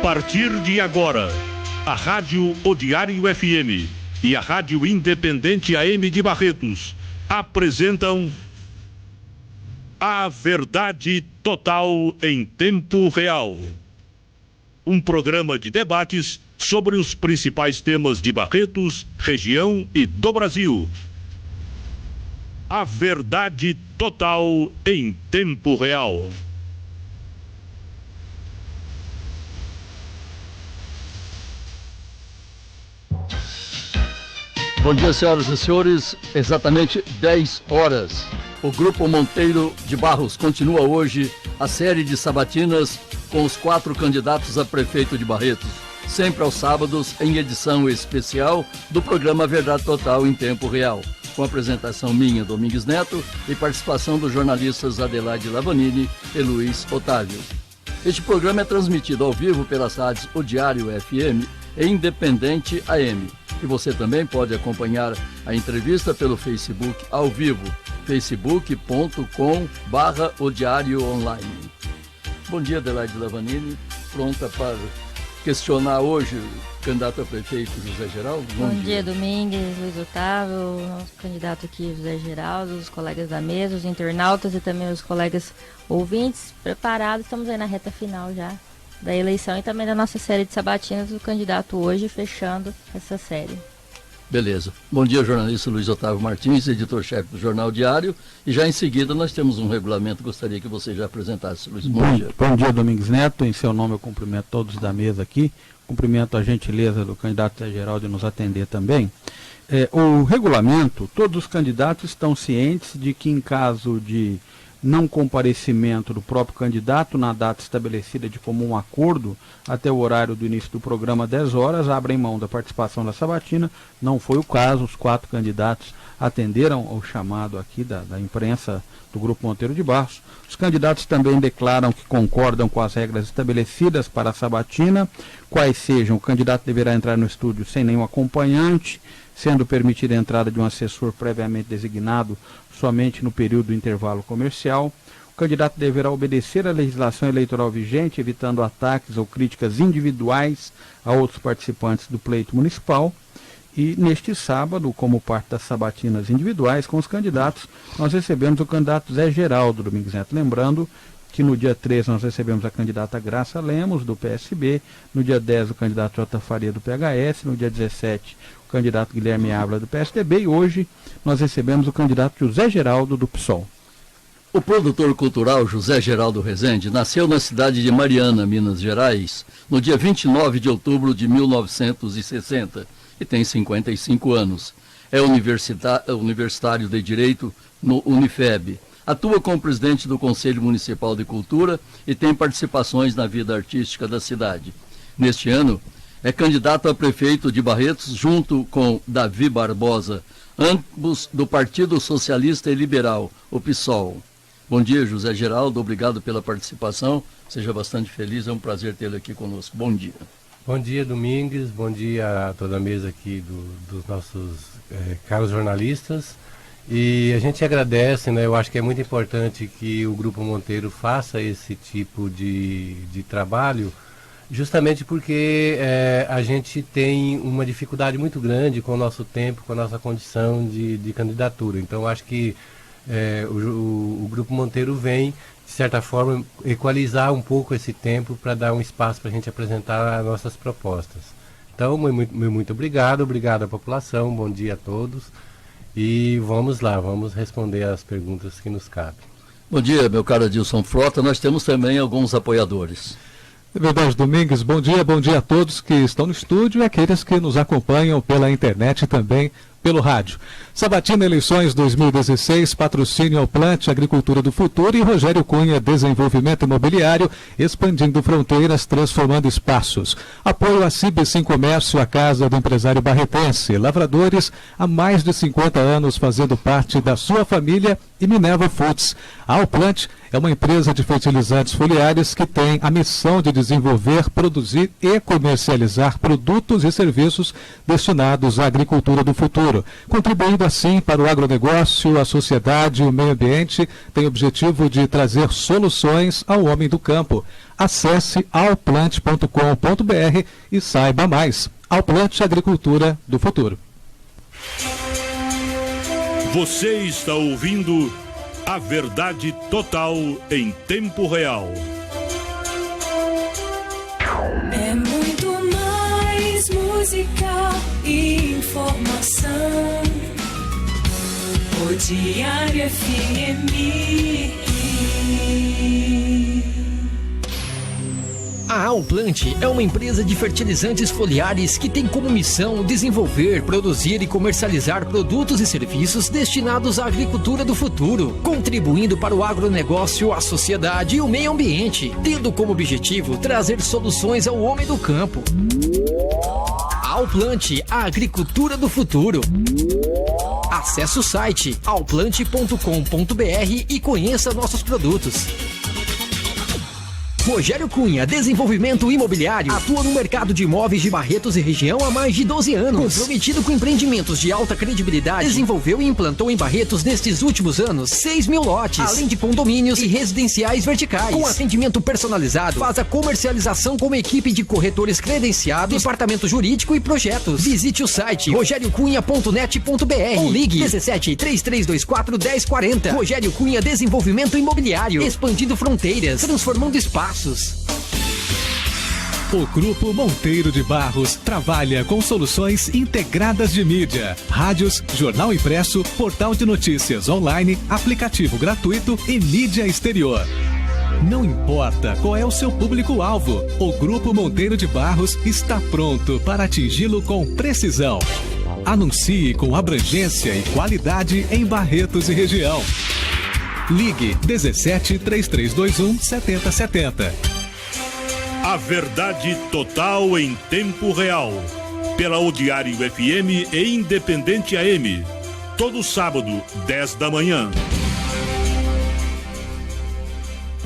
partir de agora, a Rádio O Diário FM e a Rádio Independente AM de Barretos apresentam A Verdade Total em Tempo Real. Um programa de debates sobre os principais temas de Barretos, região e do Brasil. A Verdade Total em Tempo Real. Bom dia, senhoras e senhores. Exatamente 10 horas. O Grupo Monteiro de Barros continua hoje a série de sabatinas com os 4 candidatos a prefeito de Barretos, sempre aos sábados em edição especial do programa Verdade Total em Tempo Real, com apresentação minha, Domingues Neto, e participação dos jornalistas Adelaide Lavanini e Luiz Otávio. Este programa é transmitido ao vivo pelas rádios O Diário FM e Independente AM. E você também pode acompanhar a entrevista pelo Facebook ao vivo, facebook.com/odiarioonline. Bom dia, Adelaide Lavanini, pronta para questionar hoje o candidato a prefeito José Geraldo? Bom dia, Domingues, Luiz Otávio, nosso candidato aqui, José Geraldo, os colegas da mesa, os internautas e também os colegas ouvintes. Preparados, estamos aí na reta final já da eleição e também da nossa série de sabatinas do candidato hoje, fechando essa série. Beleza. Bom dia, jornalista Luiz Otávio Martins, editor-chefe do Jornal Diário. E já em seguida nós temos um regulamento, gostaria que você já apresentasse, Luiz. Bom dia. Bom dia, Domingues Neto. Em seu nome eu cumprimento todos da mesa aqui. Cumprimento a gentileza do candidato Zé Geraldo de nos atender também. O regulamento, todos os candidatos estão cientes de que em caso de não comparecimento do próprio candidato na data estabelecida de comum acordo até o horário do início do programa, 10 horas, abrem mão da participação da sabatina. Não foi o caso, os 4 candidatos atenderam ao chamado aqui da imprensa do Grupo Monteiro de Barros. Os candidatos também declaram que concordam com as regras estabelecidas para a sabatina, quais sejam: o candidato deverá entrar no estúdio sem nenhum acompanhante, sendo permitida a entrada de um assessor previamente designado somente no período do intervalo comercial. O candidato deverá obedecer à legislação eleitoral vigente, evitando ataques ou críticas individuais a outros participantes do pleito municipal. E neste sábado, como parte das sabatinas individuais com os candidatos, nós recebemos o candidato Zé Geraldo Domingues Neto. Lembrando que no dia 13 nós recebemos a candidata Graça Lemos, do PSB, no dia 10 o candidato J. Faria, do PHS, no dia 17 o candidato Guilherme Ávila, do PSDB, e hoje nós recebemos o candidato José Geraldo, do PSOL. O produtor cultural José Geraldo Rezende nasceu na cidade de Mariana, Minas Gerais, no dia 29 de outubro de 1960 e tem 55 anos. É universitário de Direito no Unifeb. Atua como presidente do Conselho Municipal de Cultura e tem participações na vida artística da cidade. Neste ano, é candidato a prefeito de Barretos junto com Davi Barbosa, ambos do Partido Socialista e Liberal, o PSOL. Bom dia, José Geraldo, obrigado pela participação. Seja bastante feliz, é um prazer tê-lo aqui conosco. Bom dia. Bom dia, Domingues, bom dia a toda a mesa aqui dos nossos caros jornalistas. E a gente agradece, né? Eu acho que é muito importante que o Grupo Monteiro faça esse tipo de trabalho, justamente porque a gente tem uma dificuldade muito grande com o nosso tempo, com a nossa condição de candidatura. Então, acho que o Grupo Monteiro vem, de certa forma, equalizar um pouco esse tempo para dar um espaço para a gente apresentar as nossas propostas. Então, muito obrigado à população, bom dia a todos. E vamos lá, vamos responder às perguntas que nos cabem. Bom dia, meu caro Adilson Frota. Nós temos também alguns apoiadores. É verdade, Domingues. Bom dia a todos que estão no estúdio e aqueles que nos acompanham pela internet e também pelo rádio. Sabatina Eleições 2016, patrocínio ao Plante Agricultura do Futuro e Rogério Cunha Desenvolvimento Imobiliário, expandindo fronteiras, transformando espaços. Apoio a Cib Sim Comércio, a casa do empresário barretense. Lavradores há mais de 50 anos fazendo parte da sua família e Minerva Foods. A Alplant é uma empresa de fertilizantes foliares que tem a missão de desenvolver, produzir e comercializar produtos e serviços destinados à agricultura do futuro, contribuindo assim para o agronegócio, a sociedade e o meio ambiente. Tem o objetivo de trazer soluções ao homem do campo. Acesse alplant.com.br e saiba mais. Alplant, agricultura do futuro. Você está ouvindo A Verdade Total em Tempo Real. É muito mais música e informação. O Diário FM. A Alplant é uma empresa de fertilizantes foliares que tem como missão desenvolver, produzir e comercializar produtos e serviços destinados à agricultura do futuro, contribuindo para o agronegócio, a sociedade e o meio ambiente, tendo como objetivo trazer soluções ao homem do campo. Alplant, a agricultura do futuro. Acesse o site alplant.com.br e conheça nossos produtos. Rogério Cunha, Desenvolvimento Imobiliário, atua no mercado de imóveis de Barretos e região há mais de 12 anos. Comprometido com empreendimentos de alta credibilidade, desenvolveu e implantou em Barretos nestes últimos anos 6.000 lotes, além de condomínios e residenciais verticais. Com atendimento personalizado, faz a comercialização com uma equipe de corretores credenciados, departamento jurídico e projetos. Visite o site rogeriocunha.net.br ou ligue 17 3324 1040. Rogério Cunha, Desenvolvimento Imobiliário, expandindo fronteiras, transformando espaços. O Grupo Monteiro de Barros trabalha com soluções integradas de mídia, rádios, jornal impresso, portal de notícias online, aplicativo gratuito e mídia exterior. Não importa qual é o seu público-alvo, o Grupo Monteiro de Barros está pronto para atingi-lo com precisão. Anuncie com abrangência e qualidade em Barretos e região. Ligue 17 3321 7070. A Verdade Total em Tempo Real. Pela O Diário FM e Independente AM. Todo sábado, 10 da manhã.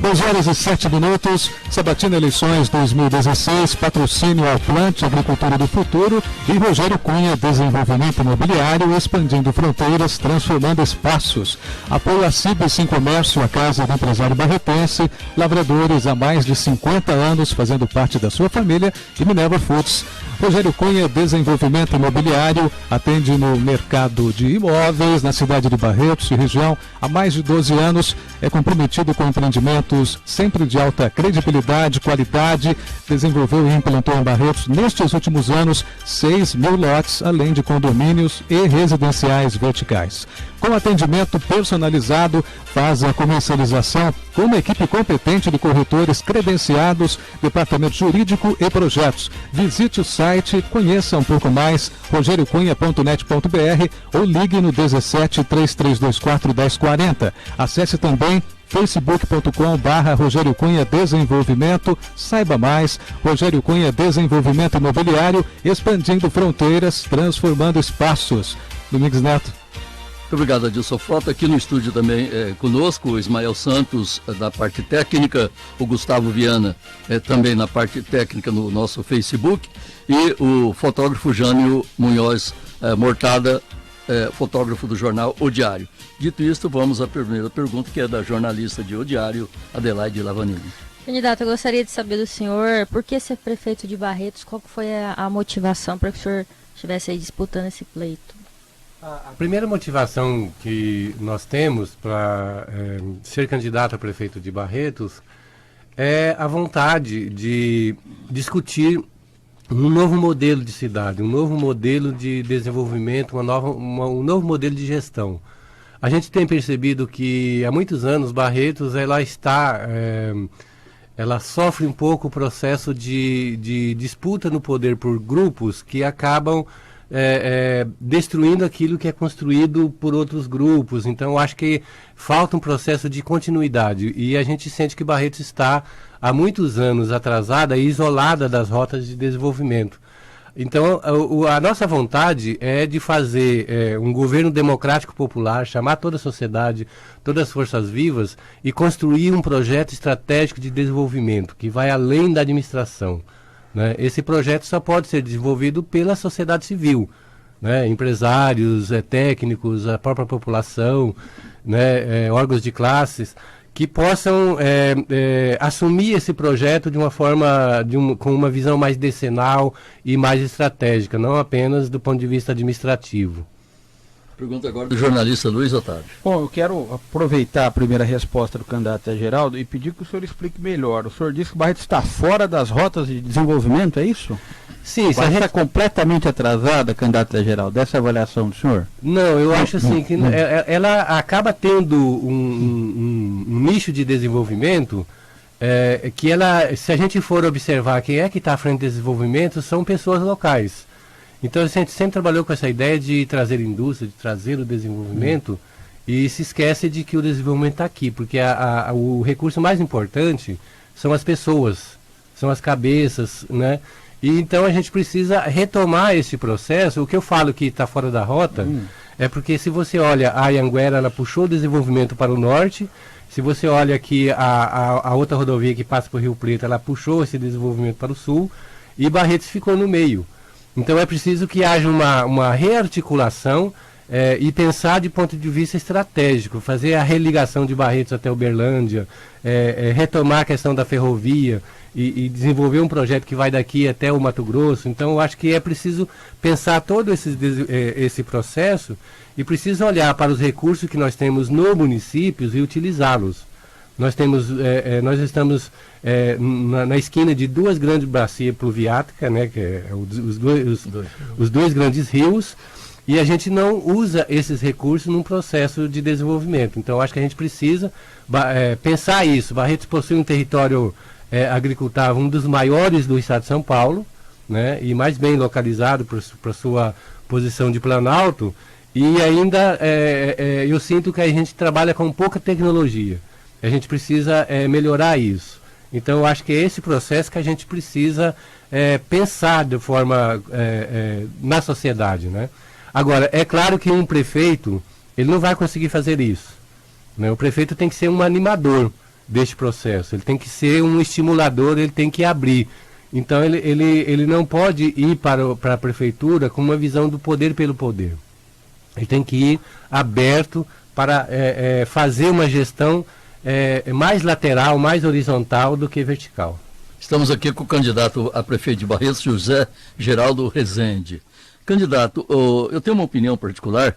2h07, Sabatina Eleições 2016, patrocínio Alplant, Agricultura do Futuro e Rogério Cunha, Desenvolvimento Imobiliário, expandindo fronteiras, transformando espaços. Apoio a Cibes Sim Comércio, a casa do empresário barretense, lavradores há mais de 50 anos fazendo parte da sua família e Minerva Foods. Rogério Cunha, Desenvolvimento Imobiliário, atende no mercado de imóveis na cidade de Barretos e região há mais de 12 anos, é comprometido com empreendimentos sempre de alta credibilidade, qualidade, desenvolveu e implantou em Barretos nestes últimos anos 6.000 lotes, além de condomínios e residenciais verticais. Com atendimento personalizado, faz a comercialização com uma equipe competente de corretores credenciados, departamento jurídico e projetos. Visite o site, conheça um pouco mais, rogeriocunha.net.br ou ligue no 17 3324 1040. Acesse também facebook.com/Rogério Cunha Desenvolvimento. Saiba mais, Rogério Cunha Desenvolvimento Imobiliário, expandindo fronteiras, transformando espaços. Domingos Neto. Muito obrigado, Adilson Frota. Aqui no estúdio também conosco, o Ismael Santos, da parte técnica, o Gustavo Viana, também na parte técnica no nosso Facebook, e o fotógrafo Jânio Munhoz Mortada, fotógrafo do jornal O Diário. Dito isto, vamos à primeira pergunta, que é da jornalista de O Diário, Adelaide Lavanini. Candidato, eu gostaria de saber do senhor, por que ser prefeito de Barretos, qual foi a motivação para que o senhor estivesse aí disputando esse pleito? A primeira motivação que nós temos para ser candidato a prefeito de Barretos é a vontade de discutir um novo modelo de cidade, um novo modelo de desenvolvimento, um novo modelo de gestão. A gente tem percebido que há muitos anos Barretos ela sofre um pouco o processo de disputa no poder por grupos que acabam destruindo aquilo que é construído por outros grupos. Então acho que falta um processo de continuidade e a gente sente que Barretos está há muitos anos atrasada e isolada das rotas de desenvolvimento. Então, a nossa vontade é de fazer um governo democrático popular, chamar toda a sociedade, todas as forças vivas e construir um projeto estratégico de desenvolvimento que vai além da administração, né? Esse projeto só pode ser desenvolvido pela sociedade civil, né? Empresários, técnicos, a própria população, né? Órgãos de classes, que possam assumir esse projeto de uma forma, com uma visão mais decenal e mais estratégica, não apenas do ponto de vista administrativo. Pergunta agora do jornalista Luiz Otávio. Bom, eu quero aproveitar a primeira resposta do candidato a Geraldo e pedir que o senhor explique melhor. O senhor disse que Barretos está fora das rotas de desenvolvimento, é isso? Sim, Barretos está completamente atrasada, candidato a Geraldo, dessa avaliação do senhor? Não, eu acho assim que ela acaba tendo um nicho de desenvolvimento que ela, se a gente for observar quem é que está à frente do desenvolvimento, são pessoas locais. Então a gente sempre trabalhou com essa ideia de trazer indústria, de trazer o desenvolvimento, e se esquece de que o desenvolvimento está aqui, porque o recurso mais importante são as pessoas, são as cabeças, né? E então a gente precisa retomar esse processo. O que eu falo que está fora da rota é porque se você olha a Anhanguera, ela puxou o desenvolvimento para o norte. Se você olha aqui a outra rodovia que passa por Rio Preto, ela puxou esse desenvolvimento para o sul, e Barretos ficou no meio. Então é preciso que haja uma rearticulação e pensar de ponto de vista estratégico, fazer a religação de Barretos até Uberlândia, retomar a questão da ferrovia e desenvolver um projeto que vai daqui até o Mato Grosso. Então eu acho que é preciso pensar todo esse processo e preciso olhar para os recursos que nós temos no municípios e utilizá-los. Nós estamos na esquina de duas grandes bacias pluviáticas, né, que é os dois grandes rios, e a gente não usa esses recursos num processo de desenvolvimento. Então, acho que a gente precisa pensar isso. Barretos possui um território agricultável, um dos maiores do estado de São Paulo, né, e mais bem localizado para sua posição de Planalto, e ainda eu sinto que a gente trabalha com pouca tecnologia. A gente precisa melhorar isso. Então, eu acho que é esse processo que a gente precisa pensar de forma na sociedade, né? Agora, é claro que um prefeito, ele não vai conseguir fazer isso, né? O prefeito tem que ser um animador deste processo, ele tem que ser um estimulador, ele tem que abrir. Então, ele não pode ir para a prefeitura com uma visão do poder pelo poder. Ele tem que ir aberto para fazer uma gestão mais lateral, mais horizontal do que vertical. Estamos aqui com o candidato a prefeito de Barretos, José Geraldo Rezende. Candidato, eu tenho uma opinião particular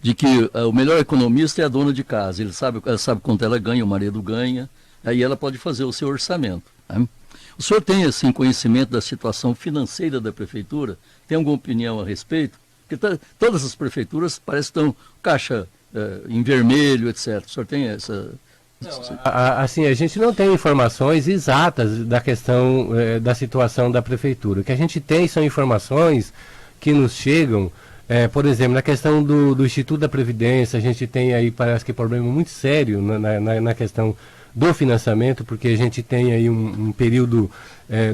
de que o melhor economista é a dona de casa. Ela sabe quanto ela ganha, o marido ganha, aí ela pode fazer o seu orçamento, né? O senhor tem assim, conhecimento da situação financeira da prefeitura? Tem alguma opinião a respeito? Porque todas as prefeituras parecem que estão caixa em vermelho, etc. O senhor tem essa... Assim, a gente não tem informações exatas da questão da situação da prefeitura. O que a gente tem são informações que nos chegam, por exemplo, na questão do Instituto da Previdência. A gente tem aí, parece que, problema muito sério na questão do financiamento, porque a gente tem aí um período,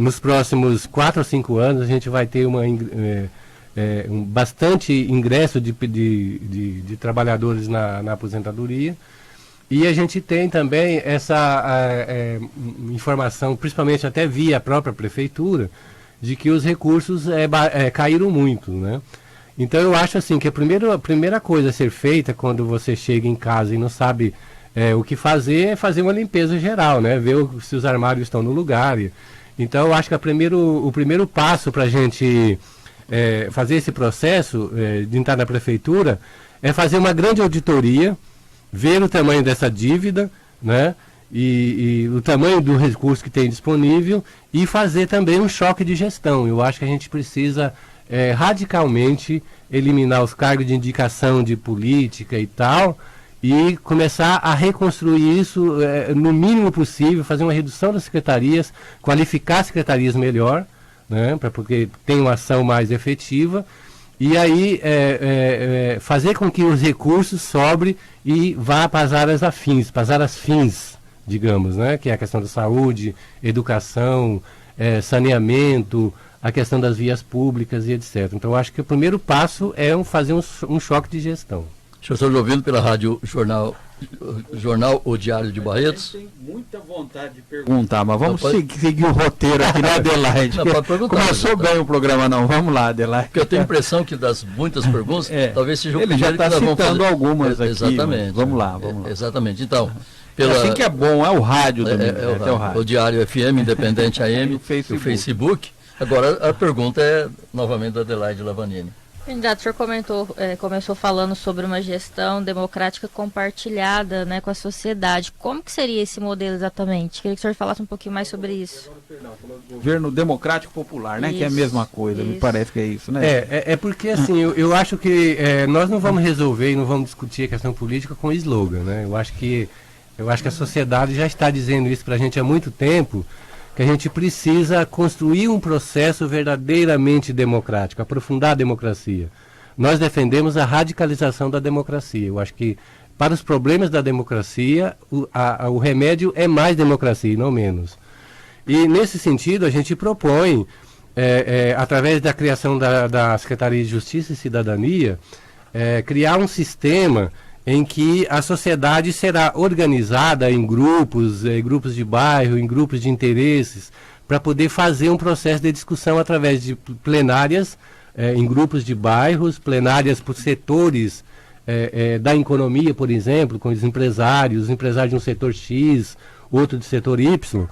nos próximos 4 ou 5 anos, a gente vai ter bastante ingresso de trabalhadores na aposentadoria. E a gente tem também essa informação, principalmente até via a própria prefeitura, de que os recursos caíram muito, né? Então eu acho assim que a primeira coisa a ser feita quando você chega em casa e não sabe o que fazer é fazer uma limpeza geral, né? Ver se os armários estão no lugar. Então eu acho que o primeiro passo para a gente fazer esse processo de entrar na prefeitura é fazer uma grande auditoria, ver o tamanho dessa dívida, né, e o tamanho do recurso que tem disponível e fazer também um choque de gestão. Eu acho que a gente precisa radicalmente eliminar os cargos de indicação de política e tal e começar a reconstruir isso no mínimo possível, fazer uma redução das secretarias, qualificar as secretarias melhor, né, porque tem uma ação mais efetiva. E aí fazer com que os recursos sobrem e vá para as áreas afins, para as áreas fins, digamos, né? Que é a questão da saúde, educação, saneamento, a questão das vias públicas e etc. Então, eu acho que o primeiro passo é fazer um choque de gestão. Eu estou ouvindo pela Rádio Jornal O Diário de Barretos. Tem muita vontade de perguntar, mas vamos seguir o roteiro aqui, né, Adelaide? Não, pode perguntar. Começou bem o programa, não. Vamos lá, Adelaide. Porque eu tenho a impressão que das muitas perguntas, talvez seja o ele já está citando algumas aqui. Exatamente. Vamos lá. Exatamente. Então, assim que é bom, é o rádio também. O Diário FM, Independente AM, o Facebook. Agora, a pergunta é novamente da Adelaide Lavanini. Candidato, o senhor começou falando sobre uma gestão democrática compartilhada, né, com a sociedade. Como que seria esse modelo exatamente? Queria que o senhor falasse um pouquinho mais sobre isso. Governo democrático popular, né? Isso, que é a mesma coisa, me parece que é isso, né? É porque assim, eu acho que nós não vamos resolver e não vamos discutir a questão política com slogan, né? Eu acho que a sociedade já está dizendo isso para a gente há muito tempo, que a gente precisa construir um processo verdadeiramente democrático, aprofundar a democracia. Nós defendemos a radicalização da democracia. Eu acho que para os problemas da democracia, o remédio é mais democracia e não menos. E nesse sentido a gente propõe, através da criação da Secretaria de Justiça e Cidadania, criar um sistema em que a sociedade será organizada em grupos de bairro, em grupos de interesses, para poder fazer um processo de discussão através de plenárias em grupos de bairros, plenárias por setores da economia, por exemplo, com os empresários de um setor X, outro do setor Y.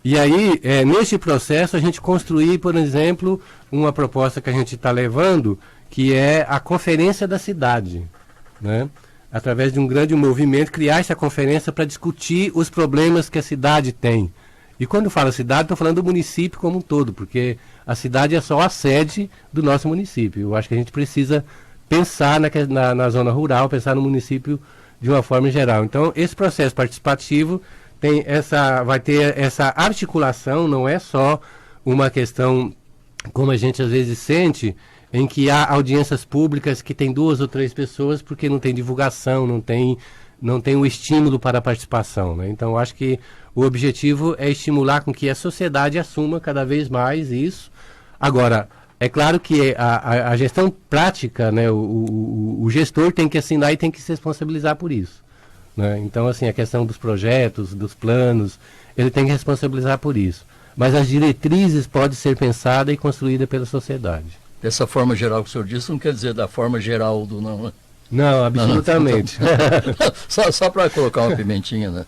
E aí, neste processo, a gente construir, por exemplo, uma proposta que a gente está levando, que é a Conferência da Cidade, né? Através de um grande movimento, criar essa conferência para discutir os problemas que a cidade tem. E quando eu falo cidade, estou falando do município como um todo, porque a cidade é só a sede do nosso município. Eu acho que a gente precisa pensar na zona rural, pensar no município de uma forma geral. Então, esse processo participativo vai ter essa articulação, não é só uma questão, como a gente às vezes sente, em que há audiências públicas que tem 2 ou 3 pessoas porque não tem divulgação, não tem o estímulo para a participação, né? Então, acho que o objetivo é estimular com que a sociedade assuma cada vez mais isso. Agora, é claro que a gestão prática, né, o gestor tem que assinar e tem que se responsabilizar por isso, né? Então, assim, a questão dos projetos, dos planos, ele tem que responsabilizar por isso. Mas as diretrizes podem ser pensadas e construídas pela sociedade. Dessa forma geral que o senhor disse, não quer dizer da forma geral do não, né? Não, absolutamente. Só para colocar uma pimentinha, né,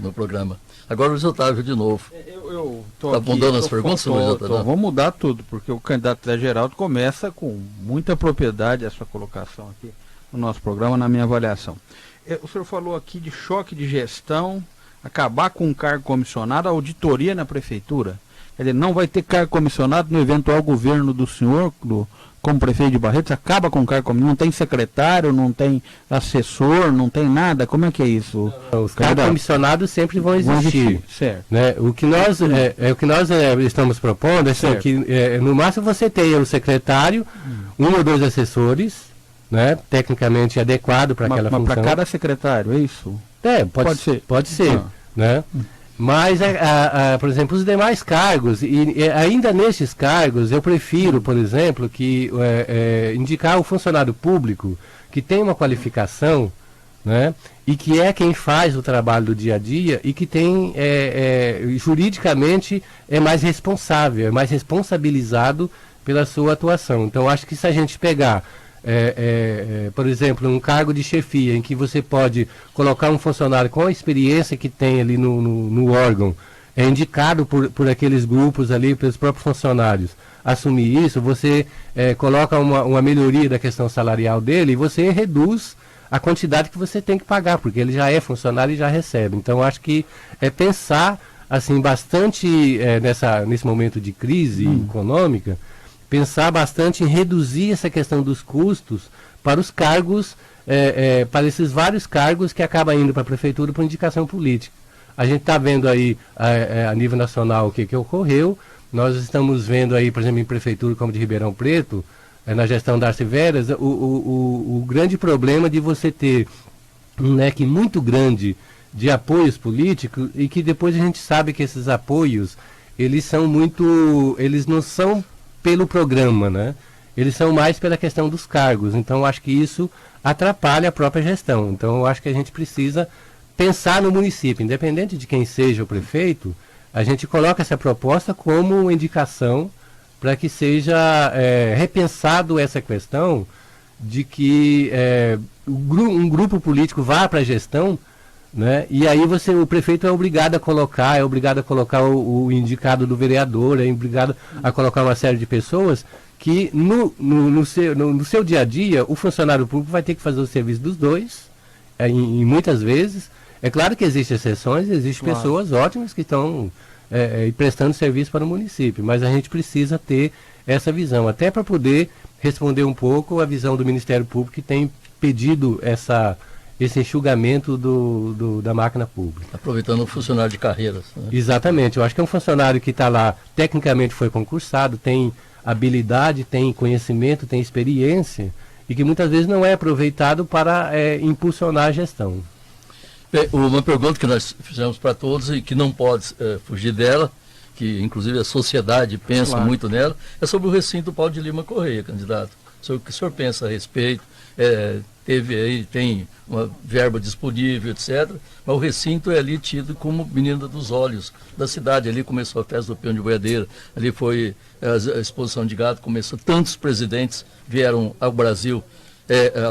no programa. Agora o Luiz Otávio de novo. Está mudando as perguntas, Luiz Otávio? Vamos mudar tudo, porque o candidato Zé Geraldo começa com muita propriedade a sua colocação aqui no nosso programa, na minha avaliação. O senhor falou aqui de choque de gestão, acabar com um cargo comissionado, auditoria na prefeitura. Quer dizer, não vai ter cargo comissionado no eventual governo do senhor, como prefeito de Barretos, acaba com o cargo comissionado, não tem secretário, não tem assessor, não tem nada, como é que é isso? Os cargos comissionados sempre vão existir, certo. Né? O que nós estamos propondo é que no máximo você tenha um secretário, 1 ou 2 assessores, né, tecnicamente adequado para aquela função. Mas para cada secretário, é isso? Pode ser, né? Mas, por exemplo, os demais cargos, e ainda nesses cargos, eu prefiro, por exemplo, que indicar o funcionário público que tem uma qualificação, né, e que é quem faz o trabalho do dia a dia e que tem, juridicamente, é mais responsável, é mais responsabilizado pela sua atuação. Então, acho que se a gente pegar por exemplo, um cargo de chefia em que você pode colocar um funcionário com a experiência que tem ali no órgão, indicado por aqueles grupos ali, pelos próprios funcionários, assumir isso, você coloca uma melhoria da questão salarial dele e você reduz a quantidade que você tem que pagar, porque ele já é funcionário e já recebe. Então, acho que é pensar assim, bastante nesse momento de crise econômica, pensar bastante em reduzir essa questão dos custos para os cargos, para esses vários cargos que acabam indo para a prefeitura por indicação política. A gente está vendo aí a nível nacional o que ocorreu. Nós estamos vendo aí, por exemplo, em prefeitura como de Ribeirão Preto, na gestão da Darcy Veras, o grande problema de você ter um leque muito grande de apoios políticos e que depois a gente sabe que esses apoios, eles não são pelo programa, né? Eles são mais pela questão dos cargos. Então, eu acho que isso atrapalha a própria gestão. Então, eu acho que a gente precisa pensar no município, independente de quem seja o prefeito, a gente coloca essa proposta como indicação para que seja repensado essa questão de que um grupo político vá para a gestão, né? E aí o prefeito é obrigado a colocar, o indicado do vereador, é obrigado a colocar uma série de pessoas que no seu dia a dia o funcionário público vai ter que fazer o serviço dos dois, em muitas vezes. É claro que existem exceções, existem pessoas ótimas que estão prestando serviço para o município, mas a gente precisa ter essa visão, até para poder responder um pouco a visão do Ministério Público, que tem pedido esse enxugamento da máquina pública. Aproveitando o funcionário de carreiras. Né? Exatamente, eu acho que é um funcionário que está lá, tecnicamente foi concursado, tem habilidade, tem conhecimento, tem experiência, e que muitas vezes não é aproveitado para impulsionar a gestão. Uma pergunta que nós fizemos para todos e que não pode fugir dela, que inclusive a sociedade pensa muito nela, é sobre o recinto Paulo de Lima Correia, candidato. O que o senhor pensa a respeito? Tem uma verba disponível, etc. Mas o recinto é ali tido como menina dos olhos da cidade. Ali começou a festa do peão de boiadeira, ali foi a exposição de gado, começou. Tantos presidentes vieram ao Brasil,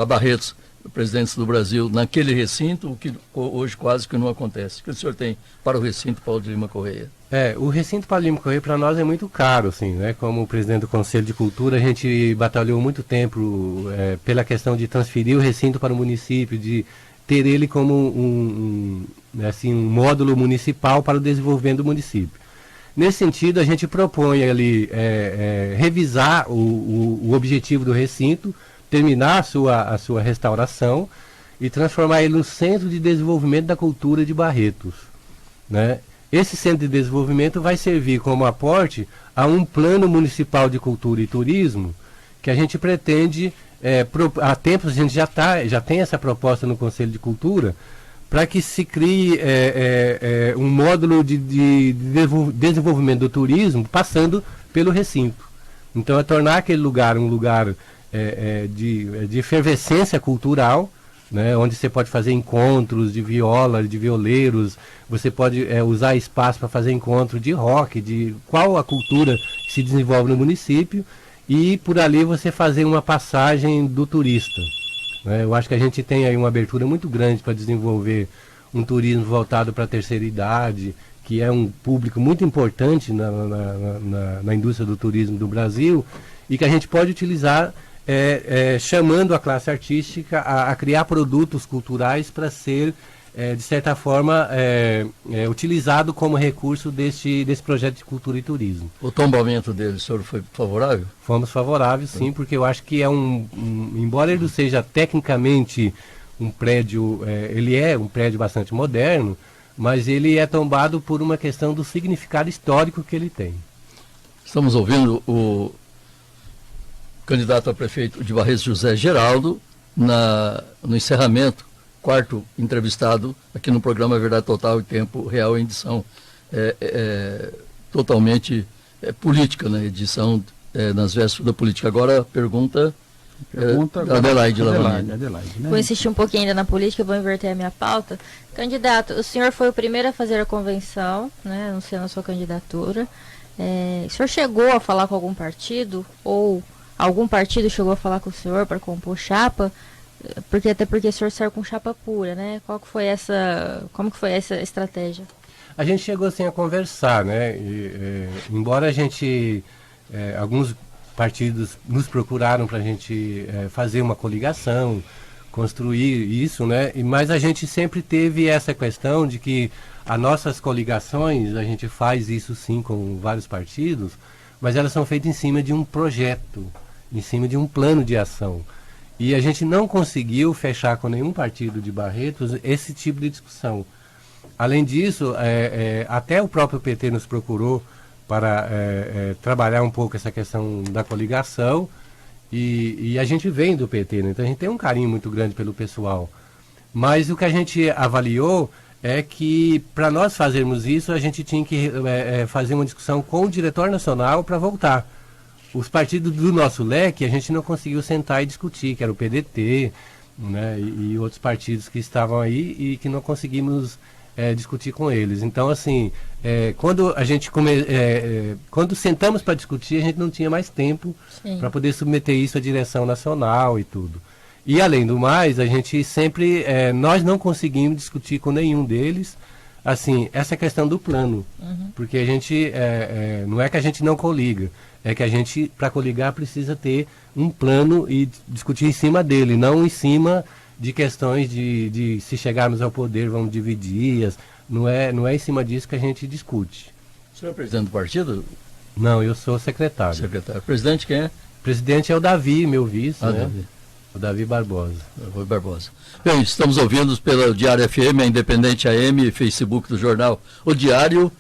a Barretos, presidentes do Brasil, naquele recinto, o que hoje quase que não acontece. O que o senhor tem para o recinto Paulo de Lima Correia? O recinto Paulo de Lima Correia para nós é muito caro, assim, né? Como presidente do Conselho de Cultura, a gente batalhou muito tempo pela questão de transferir o recinto para o município, de ter ele como um módulo municipal para o desenvolvimento do município. Nesse sentido, a gente propõe ali revisar o objetivo do recinto, terminar a sua restauração e transformar ele no Centro de Desenvolvimento da Cultura de Barretos, né? Esse Centro de Desenvolvimento vai servir como aporte a um Plano Municipal de Cultura e Turismo que a gente pretende, há tempos a gente já tem essa proposta no Conselho de Cultura, para que se crie um módulo de desenvolvimento do turismo passando pelo recinto. Então é tornar aquele lugar um lugar de efervescência cultural, né, onde você pode fazer encontros de viola, de violeiros, você pode usar espaço para fazer encontro de rock, de qual a cultura que se desenvolve no município, e por ali você fazer uma passagem do turista. Né? Eu acho que a gente tem aí uma abertura muito grande para desenvolver um turismo voltado para a terceira idade, que é um público muito importante na indústria do turismo do Brasil, e que a gente pode utilizar chamando a classe artística a criar produtos culturais para ser, de certa forma, utilizado como recurso desse projeto de cultura e turismo. O tombamento dele, o senhor foi favorável? Fomos favoráveis, sim, porque eu acho que embora ele não seja tecnicamente um prédio, ele é um prédio bastante moderno, mas ele é tombado por uma questão do significado histórico que ele tem. Estamos ouvindo o candidato a prefeito de Barretos, José Geraldo, no encerramento, quarto entrevistado aqui no programa Verdade Total e Tempo Real, em edição totalmente política, né? Edição nas vésperas da política. Agora a pergunta da Adelaide Lavani. Né? Vou insistir um pouquinho ainda na política, vou inverter a minha pauta. Candidato, o senhor foi o primeiro a fazer a convenção, né, anunciando a sua candidatura. O senhor chegou a falar com algum partido, ou algum partido chegou a falar com o senhor para compor chapa? Até porque o senhor saiu com chapa pura, né? Como que foi essa estratégia? A gente chegou assim a conversar, né? Embora a gente, alguns partidos nos procuraram para a gente fazer uma coligação, construir isso, né? Mas a gente sempre teve essa questão de que as nossas coligações, a gente faz isso sim com vários partidos, mas elas são feitas em cima de um projeto, em cima de um plano de ação. E a gente não conseguiu fechar com nenhum partido de Barretos esse tipo de discussão. Além disso, até o próprio PT nos procurou para trabalhar um pouco essa questão da coligação, e a gente vem do PT, né? Então a gente tem um carinho muito grande pelo pessoal. Mas o que a gente avaliou é que para nós fazermos isso, a gente tinha que fazer uma discussão com o Diretório Nacional para voltar. os partidos do nosso leque a gente não conseguiu sentar e discutir, que era o PDT, né, e outros partidos que estavam aí e que não conseguimos discutir com eles. Então, assim, quando a gente quando sentamos para discutir, a gente não tinha mais tempo para poder submeter isso à direção nacional e tudo. E, além do mais, a gente sempre, nós não conseguimos discutir com nenhum deles, assim, essa questão do plano. Porque a gente, não é que a gente não coliga, é que a gente, para coligar, precisa ter um plano e discutir em cima dele, não em cima de questões de se chegarmos ao poder, vamos dividir. Não é em cima disso que a gente discute. O senhor é presidente do partido? Não, eu sou secretário. Secretário. Presidente quem é? Presidente é o Davi, meu vice, né? Davi. O Davi Barbosa. Rui Barbosa. Bem, estamos ouvindo pela Diário FM, a Independente AM, Facebook do jornal O Diário.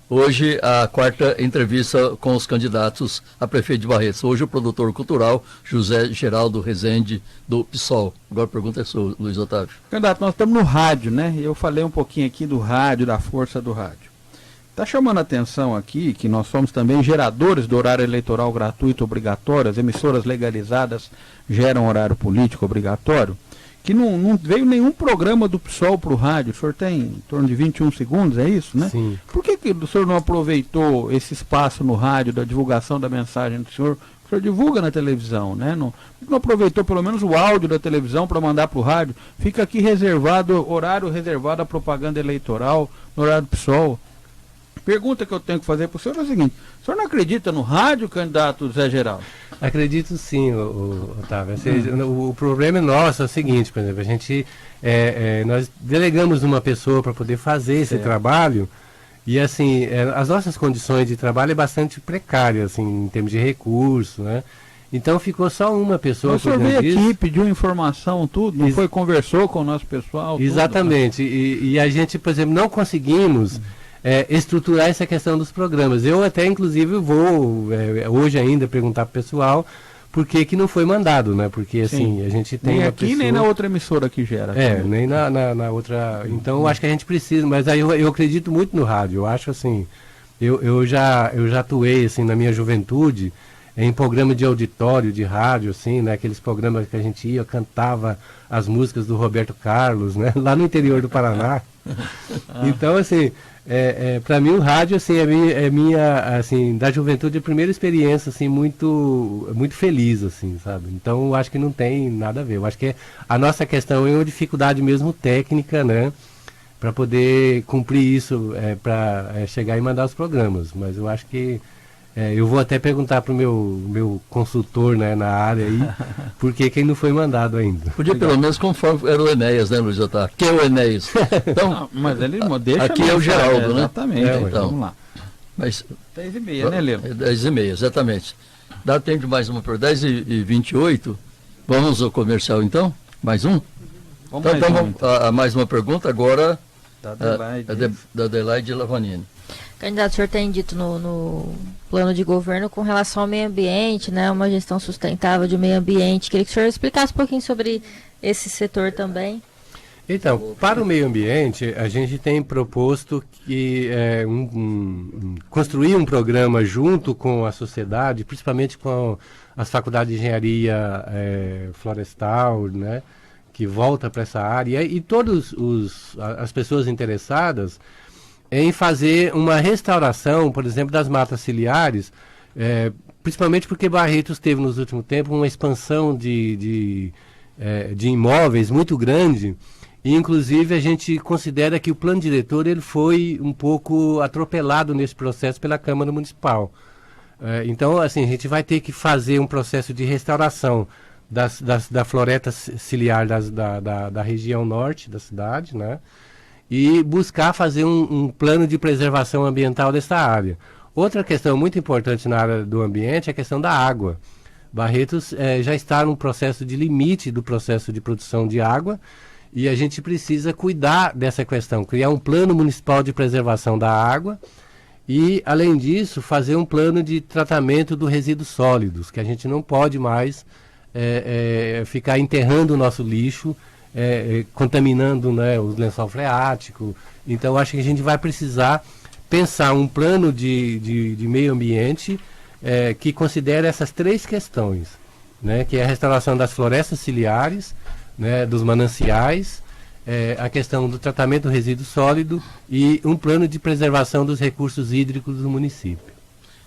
Hoje, a quarta entrevista com os candidatos a prefeito de Barretos. Hoje, o produtor cultural José Geraldo Rezende, do PSOL. Agora a pergunta é sua, Luiz Otávio. Candidato, nós estamos no rádio, né? Eu falei um pouquinho aqui do rádio, da força do rádio. Está chamando a atenção aqui que nós somos também geradores do horário eleitoral gratuito obrigatório. As emissoras legalizadas geram horário político obrigatório. Que não veio nenhum programa do PSOL para o rádio. O senhor tem em torno de 21 segundos, é isso, né? Sim. Por que o senhor não aproveitou esse espaço no rádio da divulgação da mensagem do senhor? O senhor divulga na televisão, né? Não aproveitou pelo menos o áudio da televisão para mandar para o rádio? Fica aqui reservado, horário reservado à propaganda eleitoral, no horário do PSOL. Pergunta que eu tenho que fazer para o senhor é a seguinte: o senhor não acredita no rádio, candidato Zé Geraldo? Acredito sim, Otávio. O problema nosso é o seguinte, por exemplo, a gente, nós delegamos uma pessoa para poder fazer esse trabalho e, assim, as nossas condições de trabalho é bastante precária, assim, em termos de recurso, né? Então ficou só uma pessoa. O senhor veio aqui, pediu informação, tudo, não foi, conversou com o nosso pessoal? Exatamente, tudo, e a gente, por exemplo, não conseguimos estruturar essa questão dos programas. Eu até, inclusive, vou hoje ainda perguntar para o pessoal por que não foi mandado, né? Porque, assim, a gente tem nem aqui, pessoa... nem na outra emissora que gera. Nem na outra... Então, eu acho que a gente precisa, mas aí eu acredito muito no rádio. Eu acho, assim, eu já atuei, assim, na minha juventude, em programa de auditório, de rádio, assim, né? Aqueles programas que a gente ia, cantava as músicas do Roberto Carlos, né? Lá no interior do Paraná. Então, assim... para mim o rádio, assim, é minha, assim, da juventude, a primeira experiência, assim, muito feliz, assim, sabe? Então eu acho que não tem nada a ver. Eu acho que a nossa questão é uma dificuldade mesmo técnica, né? Para poder cumprir isso, para chegar e mandar os programas. Mas eu acho que eu vou até perguntar para o meu consultor, né, na área aí, por que não foi mandado ainda. Podia pelo menos conforme era o Enéas, né, Luiz Otávio? Quem é o Enéas? Então, não, mas ele deixa aqui é o Geraldo, né? Exatamente, então, vamos lá. Mas 10h30, né, Lelo? 10h30, exatamente. Dá tempo de mais uma por 10h28. Vamos ao comercial, então? Mais um? Vamos mais uma pergunta agora da Adelaide Lavanini. Candidato, o senhor tem dito no plano de governo com relação ao meio ambiente, né, uma gestão sustentável de meio ambiente. Queria que o senhor explicasse um pouquinho sobre esse setor também. Então, para o meio ambiente, a gente tem proposto que construir um programa junto com a sociedade, principalmente com as faculdades de engenharia florestal, né, que volta para essa área, e todas as pessoas interessadas em fazer uma restauração, por exemplo, das matas ciliares, principalmente porque Barretos teve nos últimos tempos uma expansão de imóveis muito grande, e inclusive a gente considera que o plano diretor ele foi um pouco atropelado nesse processo pela Câmara Municipal. Então, assim, a gente vai ter que fazer um processo de restauração da floresta ciliar da região norte da cidade, né? E buscar fazer um plano de preservação ambiental dessa área. Outra questão muito importante na área do ambiente é a questão da água. Barretos já está num processo de limite do processo de produção de água e a gente precisa cuidar dessa questão, criar um plano municipal de preservação da água e, além disso, fazer um plano de tratamento dos resíduos sólidos, que a gente não pode mais ficar enterrando o nosso lixo, contaminando, né, o lençol freático. Então acho que a gente vai precisar pensar um plano de meio ambiente que considera essas 3 questões, né, que é a restauração das florestas ciliares, né, dos mananciais, a questão do tratamento do resíduo sólido e um plano de preservação dos recursos hídricos do município.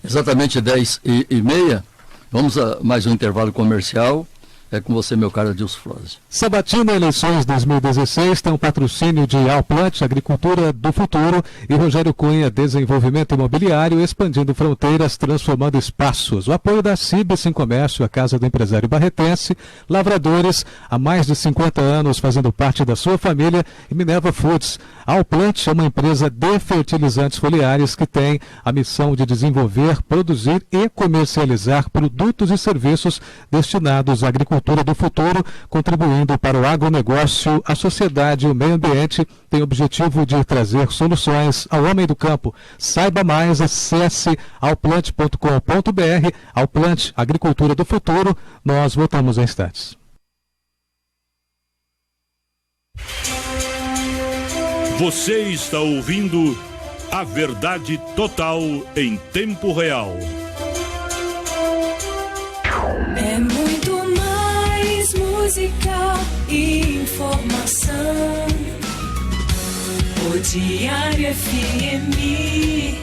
Exatamente 10h30. Vamos a mais um intervalo comercial. É com você, meu caro Adilson Flores. Sabatina Eleições 2016 tem o patrocínio de Alplant, Agricultura do Futuro, e Rogério Cunha, Desenvolvimento Imobiliário, expandindo fronteiras, transformando espaços. O apoio da CIB Sim Comércio, a Casa do Empresário Barretense, Lavradores, há mais de 50 anos fazendo parte da sua família, e Minerva Foods. A Alplant é uma empresa de fertilizantes foliares que tem a missão de desenvolver, produzir e comercializar produtos e serviços destinados à agricultura do futuro, contribuindo para o agronegócio, a sociedade e o meio ambiente. Tem o objetivo de trazer soluções ao homem do campo. Saiba mais, acesse alplant.com.br. Alplant, Agricultura do Futuro. Nós voltamos em instantes. Você está ouvindo A Verdade Total em Tempo Real. É muito mais música e informação. O Diário FM.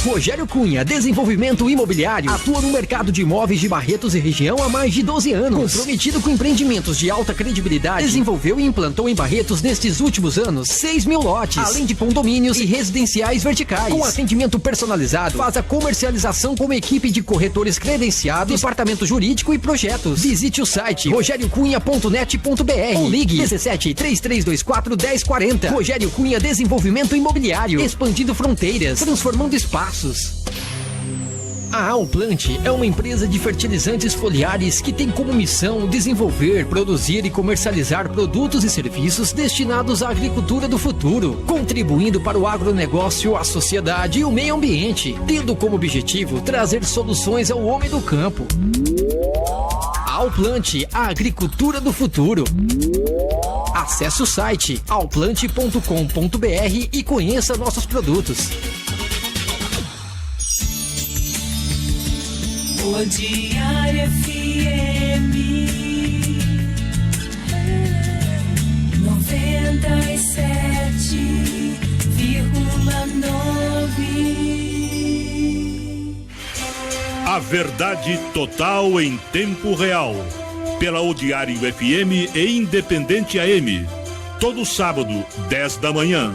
Rogério Cunha, Desenvolvimento Imobiliário, atua no mercado de imóveis de Barretos e região há mais de 12 anos. Comprometido com empreendimentos de alta credibilidade, desenvolveu e implantou em Barretos nestes últimos anos 6.000 lotes, além de condomínios e residenciais verticais. Com atendimento personalizado, faz a comercialização com uma equipe de corretores credenciados, departamento jurídico e projetos. Visite o site rogeriocunha.net.br ou ligue 17 3324 1040. Rogério Cunha, Desenvolvimento Imobiliário, expandindo fronteiras, transformando espaços. A Alplant é uma empresa de fertilizantes foliares que tem como missão desenvolver, produzir e comercializar produtos e serviços destinados à agricultura do futuro, contribuindo para o agronegócio, a sociedade e o meio ambiente, tendo como objetivo trazer soluções ao homem do campo. Alplant, a agricultura do futuro. Acesse o site alplant.com.br e conheça nossos produtos. O Diário FM 97,9. A Verdade Total em Tempo Real. Pela O Diário FM e Independente AM. Todo sábado, 10 da manhã.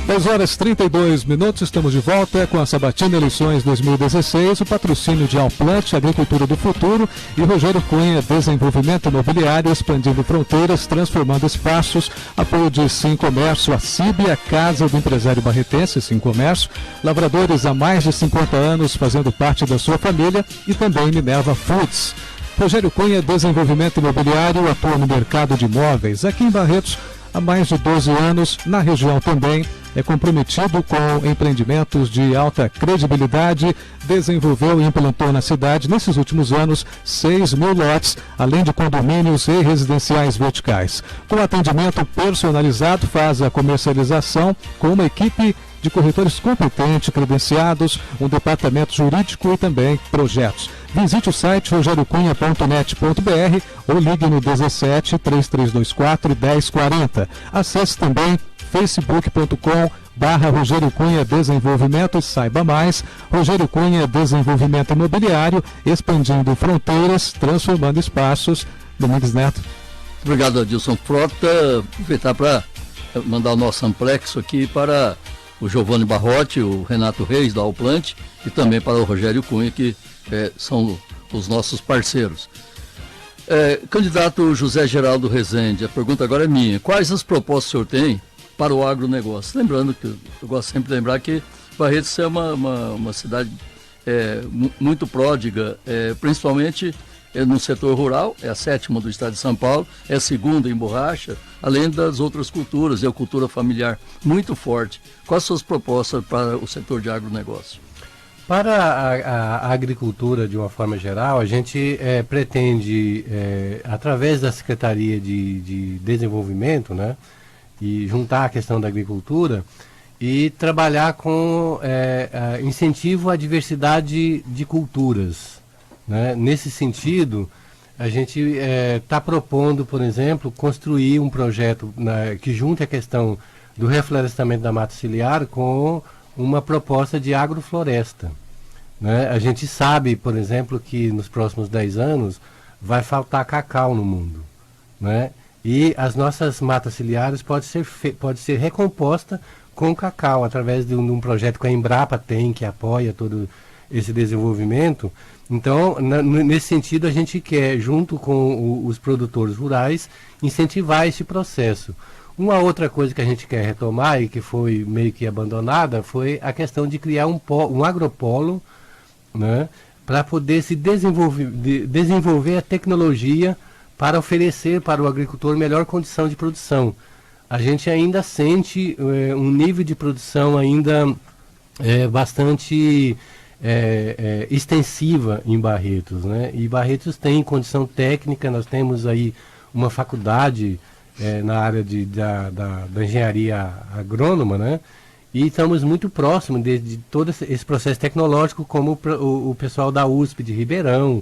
10h32, estamos de volta com a Sabatina Eleições 2016, o patrocínio de Alplant, Agricultura do Futuro, e Rogério Cunha, Desenvolvimento Imobiliário, expandindo fronteiras, transformando espaços, apoio de Sim Comércio, a CIB, a Casa do Empresário Barretense, Sim Comércio, Lavradores há mais de 50 anos fazendo parte da sua família, e também Minerva Foods. Rogério Cunha, Desenvolvimento Imobiliário, atua no mercado de imóveis aqui em Barretos há mais de 12 anos, na região também. É comprometido com empreendimentos de alta credibilidade, desenvolveu e implantou na cidade, nesses últimos anos, 6.000 lotes, além de condomínios e residenciais verticais. Com atendimento personalizado, faz a comercialização com uma equipe de corretores competentes, credenciados, um departamento jurídico e também projetos. Visite o site rogeriocunha.net.br ou ligue no 17 3324 1040. Acesse também facebook.com/Rogério Cunha Desenvolvimento e saiba mais. Rogério Cunha Desenvolvimento Imobiliário, expandindo fronteiras, transformando espaços. Domingues Neto. Obrigado, Adilson Frota. Aproveitar para mandar o nosso amplexo aqui para o Giovanni Barrotti, o Renato Reis da Alplant e também para o Rogério Cunha, que são os nossos parceiros. Candidato José Geraldo Rezende, a pergunta agora é minha. Quais as propostas que o senhor tem para o agronegócio? Lembrando que eu gosto sempre de lembrar que Barretos é uma cidade muito pródiga, principalmente no setor rural, é a 7ª do estado de São Paulo, é a 2ª em borracha, além das outras culturas, e a cultura familiar muito forte. Quais são as propostas para o setor de agronegócio? Para a agricultura, de uma forma geral, a gente pretende, através da Secretaria de Desenvolvimento, né, e juntar a questão da agricultura, e trabalhar com incentivo à diversidade de culturas, né? Nesse sentido, a gente está propondo, por exemplo, construir um projeto que junte a questão do reflorestamento da mata ciliar com uma proposta de agrofloresta, né? A gente sabe, por exemplo, que nos próximos 10 anos vai faltar cacau no mundo, né? E as nossas matas ciliares pode ser recomposta com cacau, através de um projeto que a Embrapa tem, que apoia todo esse desenvolvimento. Então, nesse sentido, a gente quer, junto com os produtores rurais, incentivar esse processo. Uma outra coisa que a gente quer retomar e que foi meio que abandonada foi a questão de criar um agropolo, né, para poder se desenvolver a tecnologia para oferecer para o agricultor melhor condição de produção. A gente ainda sente um nível de produção ainda bastante extensiva em Barretos, né? E Barretos tem condição técnica, nós temos aí uma faculdade na área da engenharia agrônoma, né? E estamos muito próximos de todo esse processo tecnológico, como o pessoal da USP de Ribeirão,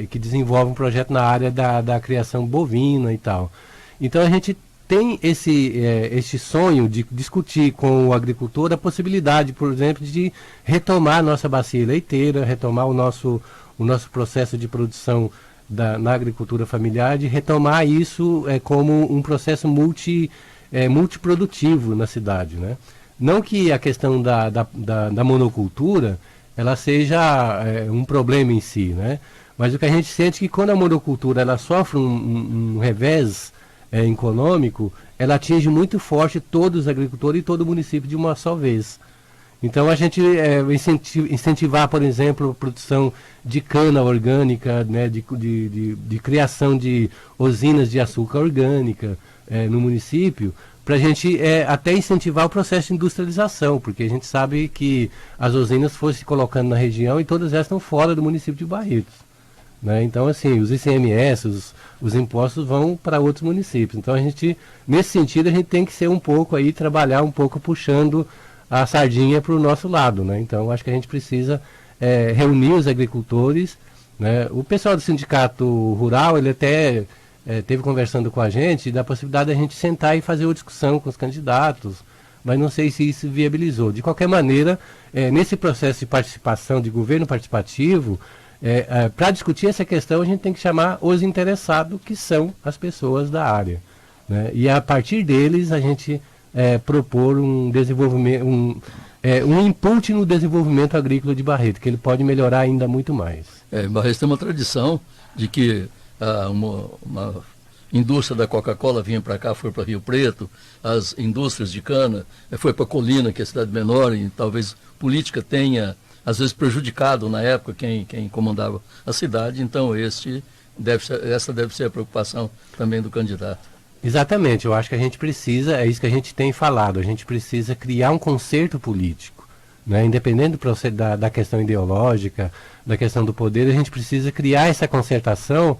que desenvolve um projeto na área da criação bovina e tal. Então a gente tem esse sonho de discutir com o agricultor a possibilidade, por exemplo, de retomar a nossa bacia leiteira, retomar o nosso processo de produção na agricultura familiar, de retomar isso como um processo multiprodutivo na cidade, né? Não que a questão da monocultura ela seja um problema em si, né? Mas o que a gente sente é que quando a monocultura ela sofre um revés econômico, ela atinge muito forte todos os agricultores e todo o município de uma só vez. Então a gente incentivar, por exemplo, a produção de cana orgânica, né, de criação de usinas de açúcar orgânica no município, para a gente até incentivar o processo de industrialização, porque a gente sabe que as usinas foram se colocando na região e todas elas estão fora do município de Barretos, né? Então, assim, os ICMS, os impostos vão para outros municípios. Então, nesse sentido, a gente tem que ser um pouco aí, trabalhar um pouco puxando a sardinha para o nosso lado, né? Então, acho que a gente precisa reunir os agricultores, né? O pessoal do sindicato rural, ele até teve conversando com a gente da possibilidade de a gente sentar e fazer uma discussão com os candidatos, mas não sei se isso viabilizou. De qualquer maneira, nesse processo de participação, de governo participativo, para discutir essa questão, a gente tem que chamar os interessados, que são as pessoas da área, né? E a partir deles, a gente propor um desenvolvimento, um input no desenvolvimento agrícola de Barretos, que ele pode melhorar ainda muito mais. Barretos tem uma tradição de que uma indústria da Coca-Cola vinha para cá, foi para Rio Preto, as indústrias de cana, foi para Colina, que é a cidade menor, e talvez política tenha, às vezes, prejudicado na época quem comandava a cidade. Então essa deve ser a preocupação também do candidato. Exatamente, eu acho que a gente precisa, é isso que a gente tem falado, a gente precisa criar um concerto político, né? Independente da questão ideológica, da questão do poder, a gente precisa criar essa concertação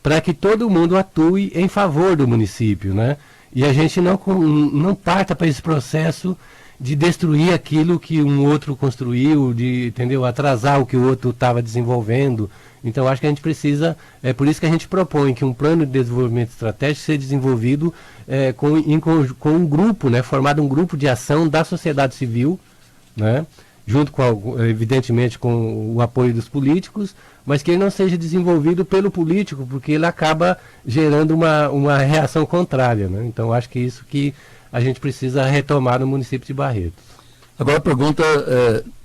para que todo mundo atue em favor do município, né? E a gente não parta para esse processo de destruir aquilo que um outro construiu, entendeu? Atrasar o que o outro estava desenvolvendo. Então acho que a gente precisa, por isso que a gente propõe que um plano de desenvolvimento estratégico seja desenvolvido com um grupo, né? Formado um grupo de ação da sociedade civil, né? Junto evidentemente com o apoio dos políticos, mas que ele não seja desenvolvido pelo político, porque ele acaba gerando uma reação contrária, né? Então acho que isso que a gente precisa retomar no município de Barretos. Agora a pergunta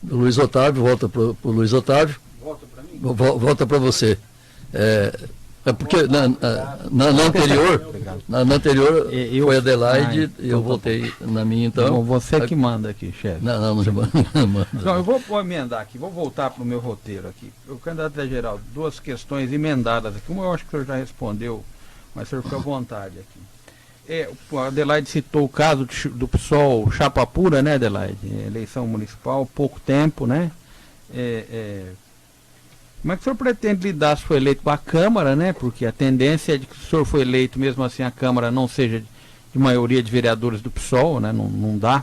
do Luiz Otávio, volta para o Luiz Otávio. Volta para mim? Volta para você. Porque na anterior foi a Adelaide, eu voltei na minha, então. Bom, você que manda aqui, chefe. Não manda. Não, eu vou emendar aqui, vou voltar para o meu roteiro aqui. O candidato geral, duas questões emendadas aqui. Uma eu acho que o senhor já respondeu, mas o senhor fica à vontade aqui. A Adelaide citou o caso do PSOL chapa pura, né, Adelaide? Eleição municipal, pouco tempo, né? Como é que o senhor pretende lidar se for eleito para a Câmara, né? Porque a tendência é de que se o senhor for eleito, mesmo assim a Câmara não seja de maioria de vereadores do PSOL, né? Não dá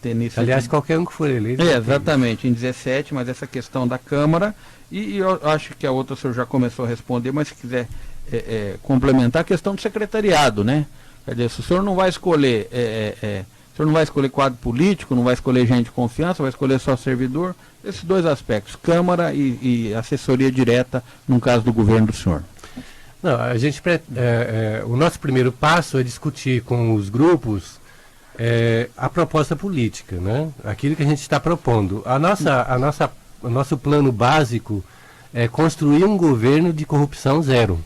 ter nisso. Aliás, qualquer um que for eleito. Exatamente, em 17, mas essa questão da Câmara, e eu acho que a outra o senhor já começou a responder, mas se quiser complementar a questão do secretariado, né? Quer dizer, se o senhor não vai escolher, o senhor não vai escolher quadro político, não vai escolher gente de confiança, vai escolher só servidor, esses dois aspectos, Câmara e assessoria direta, no caso do governo do senhor. Não, a gente, o nosso primeiro passo é discutir com os grupos a proposta política, né? Aquilo que a gente está propondo. O nosso plano básico é construir um governo de corrupção zero.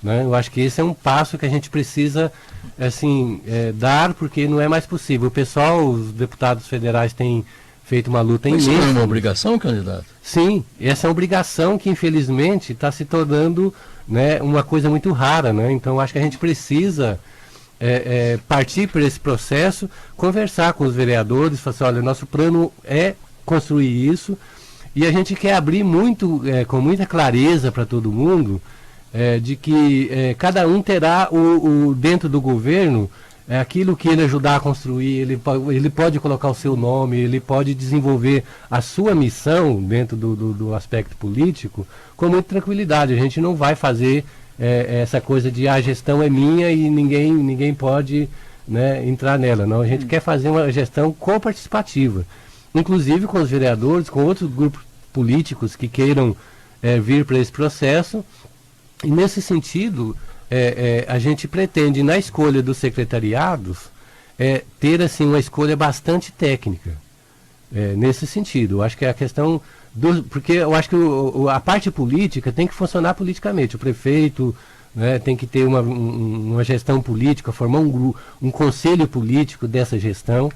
Né? Eu acho que esse é um passo que a gente precisa dar, porque não é mais possível. O pessoal, os deputados federais têm feito uma luta imensa. Isso é uma obrigação, candidato? Sim, essa é uma obrigação que infelizmente está se tornando, né, uma coisa muito rara, né? Então acho que a gente precisa partir por esse processo, conversar com os vereadores, falar assim, olha, nosso plano é construir isso, e a gente quer abrir com muita clareza para todo mundo, de que cada um terá dentro do governo aquilo que ele ajudar a construir, ele pode colocar o seu nome, ele pode desenvolver a sua missão dentro do aspecto político com muita tranquilidade. A gente não vai fazer essa coisa de a gestão é minha e ninguém pode, né, entrar nela. Não, a gente quer fazer uma gestão coparticipativa, inclusive com os vereadores, com outros grupos políticos que queiram vir para esse processo. E nesse sentido, a gente pretende, na escolha dos secretariados, ter assim, uma escolha bastante técnica. Nesse sentido, eu acho que a questão porque eu acho que a parte política tem que funcionar politicamente. O prefeito, né, tem que ter uma gestão política, formar um conselho político dessa gestão,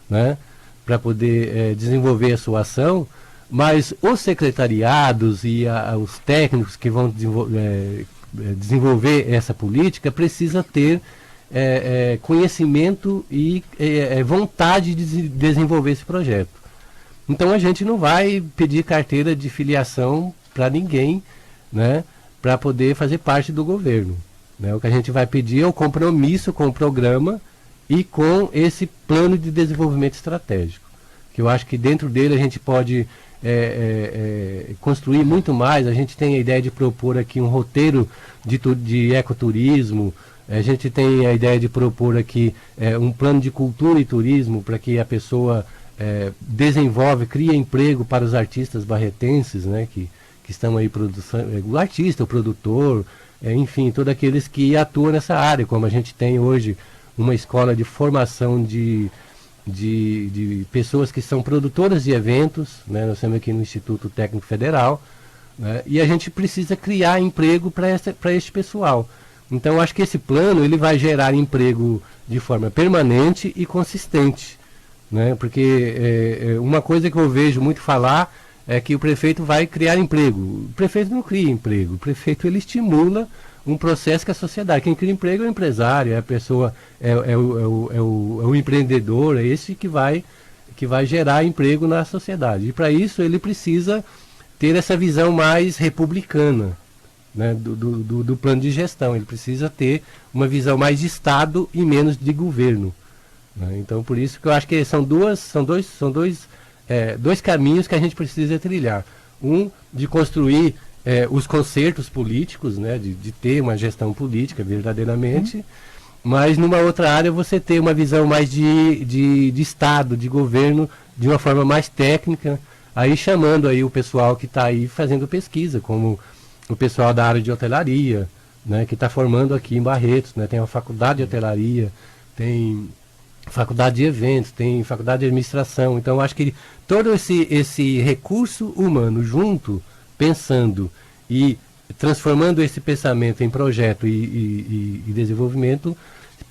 né, para poder desenvolver a sua ação. Mas os secretariados e os técnicos que vão desenvolver essa política precisa ter conhecimento e vontade de desenvolver esse projeto. Então a gente não vai pedir carteira de filiação para ninguém, né, para poder fazer parte do governo. Né? O que a gente vai pedir é o compromisso com o programa e com esse plano de desenvolvimento estratégico. Que eu acho que dentro dele a gente pode construir muito mais. A gente tem a ideia de propor aqui um roteiro de ecoturismo, a gente tem a ideia de propor aqui um plano de cultura e turismo para que a pessoa cria emprego para os artistas barretenses, né, que estão aí produzindo, o artista, o produtor, enfim, todos aqueles que atuam nessa área, como a gente tem hoje uma escola de formação de pessoas que são produtoras de eventos, né, nós temos aqui no Instituto Técnico Federal, né, e a gente precisa criar emprego para este pessoal. Então acho que esse plano ele vai gerar emprego de forma permanente e consistente, né, porque uma coisa que eu vejo muito falar é que o prefeito vai criar emprego. O prefeito não cria emprego, o prefeito ele estimula um processo que a sociedade, quem cria emprego é o empresário, é a pessoa, é o empreendedor, é esse que vai gerar emprego na sociedade. E para isso ele precisa ter essa visão mais republicana, né, do plano de gestão. Ele precisa ter uma visão mais de Estado e menos de governo. Né? Então por isso que eu acho que são dois caminhos que a gente precisa trilhar. Um, de construir os concertos políticos, né, de ter uma gestão política verdadeiramente, mas numa outra área você ter uma visão mais de Estado, de governo, de uma forma mais técnica, aí chamando aí o pessoal que está aí fazendo pesquisa, como o pessoal da área de hotelaria, né, que está formando aqui em Barretos, né, tem uma faculdade de hotelaria, tem faculdade de eventos, tem faculdade de administração. Então acho que todo esse recurso humano junto, pensando e transformando esse pensamento em projeto e desenvolvimento,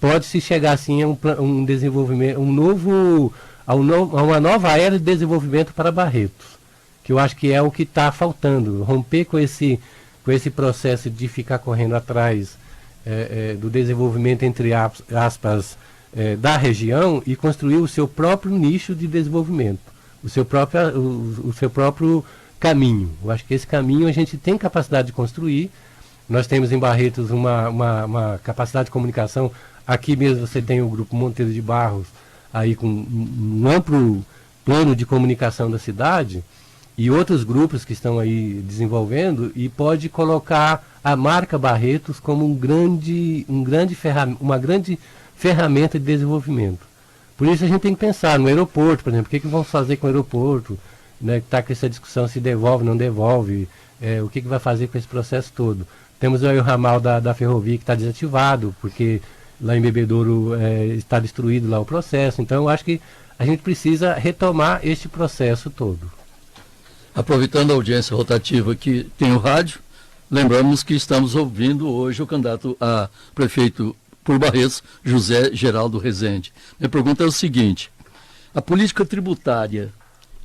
pode-se chegar assim a um desenvolvimento, a uma nova era de desenvolvimento para Barretos, que eu acho que é o que está faltando, romper com esse processo de ficar correndo atrás do desenvolvimento, entre aspas, da região, e construir o seu próprio nicho de desenvolvimento, o seu próprio caminho. Eu acho que esse caminho a gente tem capacidade de construir. Nós temos em Barretos uma capacidade de comunicação. Aqui mesmo você tem o Grupo Monteiro de Barros, aí com um amplo plano de comunicação da cidade e outros grupos que estão aí desenvolvendo, e pode colocar a marca Barretos como uma grande ferramenta de desenvolvimento. Por isso a gente tem que pensar no aeroporto, por exemplo, o que vamos fazer com o aeroporto, né, que está com essa discussão se devolve, não devolve, o que vai fazer com esse processo todo. Temos aí o ramal da ferrovia que está desativado, porque lá em Bebedouro está destruído lá o processo. Então eu acho que a gente precisa retomar este processo todo. Aproveitando a audiência rotativa que tem o rádio, lembramos que estamos ouvindo hoje o candidato a prefeito por Barretos, José Geraldo Rezende. Minha pergunta é o seguinte: a política tributária,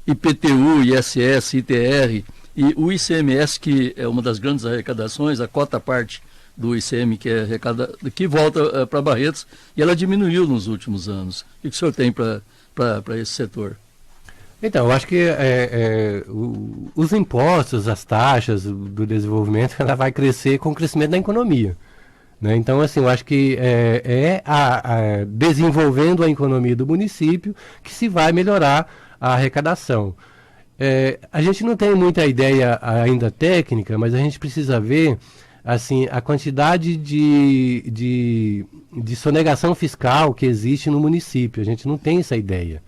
IPTU, ISS, ITR e o ICMS, que é uma das grandes arrecadações, a cota parte do ICM que volta para Barretos, e ela diminuiu nos últimos anos. O que o senhor tem para esse setor? Então, eu acho que os impostos, as taxas do desenvolvimento, ela vai crescer com o crescimento da economia. Né? Então, assim, eu acho que desenvolvendo a economia do município que se vai melhorar a arrecadação. A gente não tem muita ideia ainda técnica, mas a gente precisa ver assim, a quantidade de sonegação fiscal que existe no município. A gente não tem essa ideia.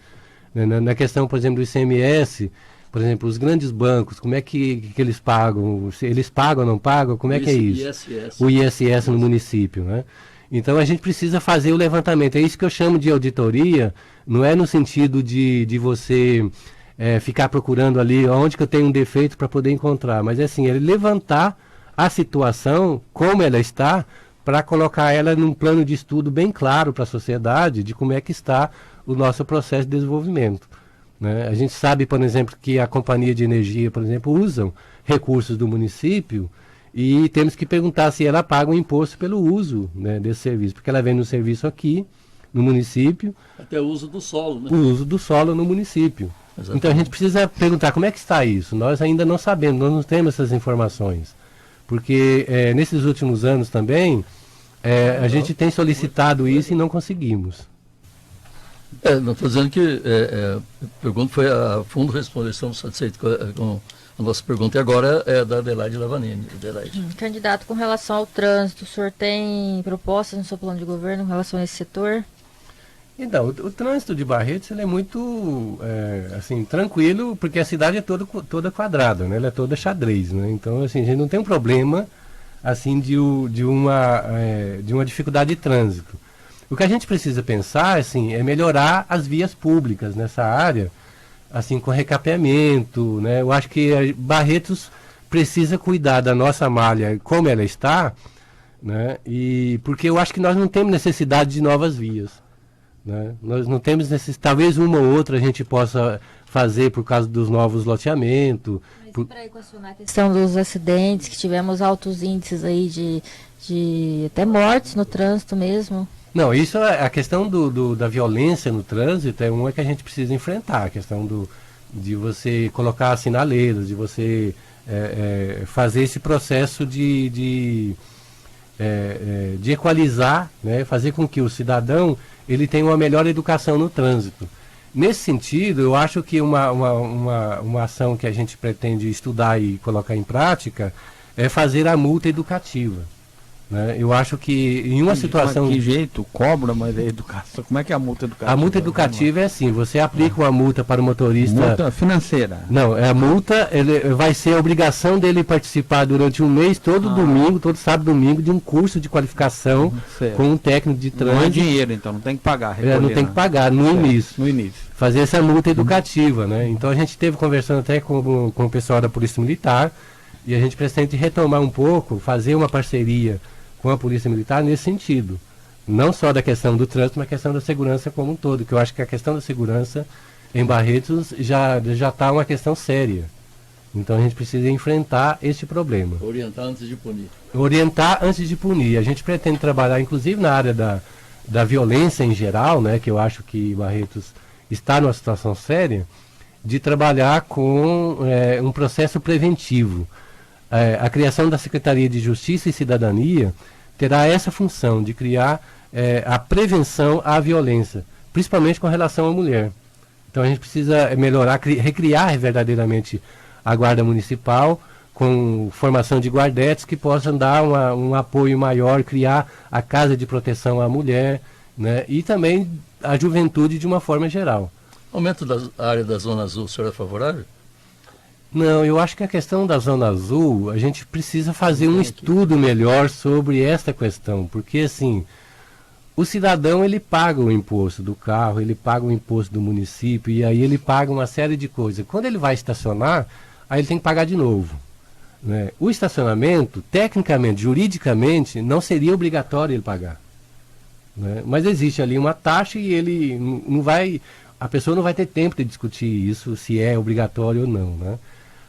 Na questão, por exemplo, do ICMS, por exemplo, os grandes bancos, como é que eles pagam? Se eles pagam ou não pagam? Como é que é isso? ISS. O ISS no município, né? Então a gente precisa fazer o levantamento. É isso que eu chamo de auditoria, não é no sentido de você ficar procurando ali onde que eu tenho um defeito para poder encontrar, mas é assim, levantar a situação, como ela está, para colocar ela num plano de estudo bem claro para a sociedade de como é que está o nosso processo de desenvolvimento. Né? A gente sabe, por exemplo, que a companhia de energia, por exemplo, usam recursos do município e temos que perguntar se ela paga um imposto pelo uso, né, desse serviço, porque ela vem no serviço aqui, no município. Até o uso do solo, né? O uso do solo no município. Exatamente. Então a gente precisa perguntar como é que está isso. Nós ainda não sabemos, nós não temos essas informações. Porque nesses últimos anos também, a gente tem solicitado isso e não conseguimos. Não estou dizendo que a pergunta foi a fundo responder, estamos satisfeitos com a nossa pergunta. E agora é da Adelaide Lavanini. Adelaide. Candidato, com relação ao trânsito, o senhor tem propostas no seu plano de governo com relação a esse setor? Então, o trânsito de Barretos ele é muito assim, tranquilo, porque a cidade é toda quadrada, né? Ela é toda xadrez, né? Então, assim, a gente não tem um problema assim, de uma dificuldade de trânsito. O que a gente precisa pensar assim, é melhorar as vias públicas nessa área, assim, com recapeamento, né? Eu acho que Barretos precisa cuidar da nossa malha como ela está, né? E porque eu acho que nós não temos necessidade de novas vias, né? Nós não temos necessidade, talvez uma ou outra a gente possa fazer por causa dos novos loteamentos. Mas para equacionar a questão dos acidentes, que tivemos altos índices aí de até mortes no trânsito mesmo. Não, isso é a questão da violência no trânsito, é uma que a gente precisa enfrentar, a questão de você colocar sinaleiras, de você fazer esse processo de equalizar, né, fazer com que o cidadão ele tenha uma melhor educação no trânsito. Nesse sentido, eu acho que uma ação que a gente pretende estudar e colocar em prática é fazer a multa educativa. Né? Eu acho que em uma situação... De que jeito? Cobra, mas é educação. Como é que é a multa educativa? A multa educativa é assim, você aplica uma multa para o motorista... Multa financeira? Não, a multa vai ser a obrigação dele participar durante um mês, todo domingo, todo sábado e domingo, de um curso de qualificação com um técnico de trânsito. Não é dinheiro, então, não tem que pagar. Não tem que pagar, no início. No início. Fazer essa multa educativa, né? Então a gente esteve conversando até com o pessoal da Polícia Militar e a gente pretende retomar um pouco, fazer uma parceria com a Polícia Militar nesse sentido. Não só da questão do trânsito, mas a questão da segurança como um todo, que eu acho que a questão da segurança em Barretos já está uma questão séria. Então a gente precisa enfrentar este problema. Orientar antes de punir. Orientar antes de punir. A gente pretende trabalhar, inclusive, na área da violência em geral, né, que eu acho que Barretos está numa situação séria, de trabalhar com um processo preventivo. A criação da Secretaria de Justiça e Cidadania terá essa função de criar a prevenção à violência, principalmente com relação à mulher. Então a gente precisa melhorar, recriar verdadeiramente a Guarda Municipal, com formação de guardetes que possam dar um apoio maior, criar a Casa de Proteção à Mulher, né? E também a juventude de uma forma geral. Aumento da área da Zona Azul, o senhor é favorável? Não, eu acho que a questão da Zona Azul, a gente precisa fazer um estudo melhor sobre esta questão, porque assim, o cidadão ele paga o imposto do carro, ele paga o imposto do município, e aí ele paga uma série de coisas. Quando ele vai estacionar, aí ele tem que pagar de novo, né? O estacionamento, tecnicamente, juridicamente, não seria obrigatório ele pagar, né? Mas existe ali uma taxa e ele não vai, a pessoa não vai ter tempo de discutir isso, se é obrigatório ou não, né?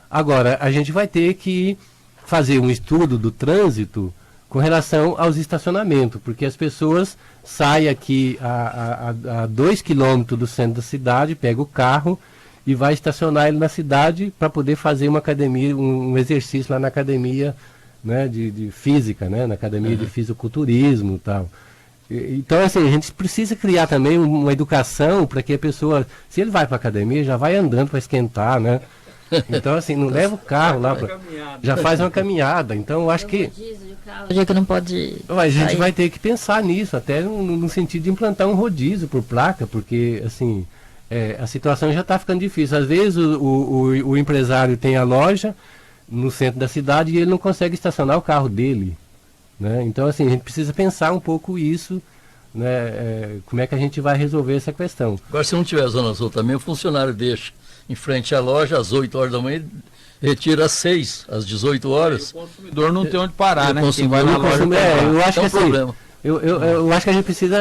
Agora, a gente vai ter que fazer um estudo do trânsito com relação aos estacionamentos, porque as pessoas saem aqui a 2 quilômetros do centro da cidade, pegam o carro e vai estacionar ele na cidade para poder fazer uma academia, um exercício lá na academia, né, de física, né, na academia de fisiculturismo e tal. Então, assim, a gente precisa criar também uma educação para que a pessoa, se ele vai para a academia, já vai andando para esquentar, né? Então, assim, não leva o carro lá, já faz uma caminhada. Então, eu acho que... O dia que não pode... Mas a gente vai ter que pensar nisso, até no sentido de implantar um rodízio por placa, porque, assim, a situação já está ficando difícil. Às vezes o empresário tem a loja no centro da cidade e ele não consegue estacionar o carro dele, né? Então, assim, a gente precisa pensar um pouco isso, né? Como é que a gente vai resolver essa questão. Agora, se não tiver Zona Azul também, o funcionário deixa em frente à loja às 8 horas da manhã, retira às 6, às 18 horas. O consumidor não tem onde parar, né? Quem vai na loja eu acho que assim, problema. Eu acho que a gente precisa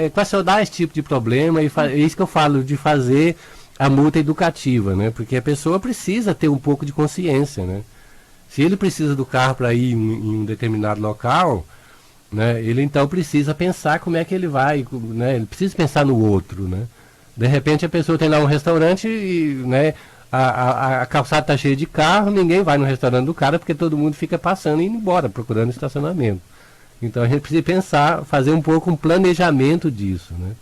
equacionar esse tipo de problema, e é isso que eu falo, de fazer a multa educativa, né? Porque a pessoa precisa ter um pouco de consciência, né? Se ele precisa do carro para ir em um determinado local, né? Ele então precisa pensar como é que ele vai, né? Ele precisa pensar no outro, né? De repente a pessoa tem lá um restaurante e, né, a calçada está cheia de carro, ninguém vai no restaurante do cara porque todo mundo fica passando e indo embora, procurando estacionamento. Então a gente precisa pensar, fazer um pouco um planejamento disso, né?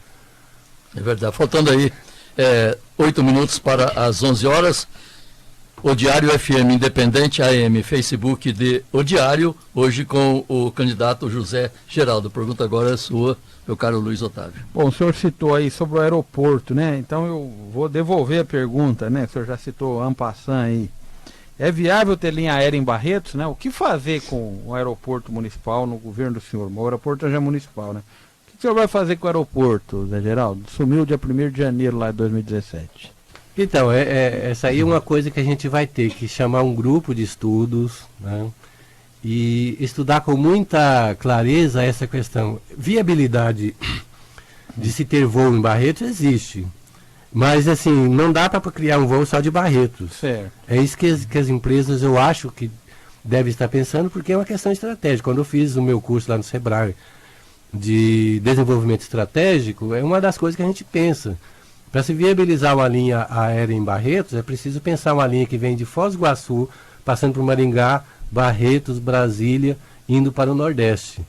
É verdade. Faltando aí 8 minutos para as 11 horas. O Diário FM Independente AM, Facebook de O Diário, hoje com o candidato José Geraldo. A pergunta agora é sua, meu caro Luiz Otávio. Bom, o senhor citou aí sobre o aeroporto, né? Então eu vou devolver a pergunta, né? O senhor já citou en passant aí. É viável ter linha aérea em Barretos, né? O que fazer com o aeroporto municipal no governo do senhor? O aeroporto já é municipal, né? O que o senhor vai fazer com o aeroporto, Zé Geraldo? Sumiu dia 1º de janeiro lá de 2017. Então, essa aí é uma coisa que a gente vai ter que chamar um grupo de estudos, né, e estudar com muita clareza essa questão. Viabilidade de se ter voo em Barretos existe, mas assim, não dá para criar um voo só de Barretos. Certo. É isso que as empresas, eu acho que devem estar pensando, porque é uma questão estratégica. Quando eu fiz o meu curso lá no Sebrae de desenvolvimento estratégico, é uma das coisas que a gente pensa. Para se viabilizar uma linha aérea em Barretos, é preciso pensar uma linha que vem de Foz do Iguaçu, passando por Maringá, Barretos, Brasília, indo para o Nordeste.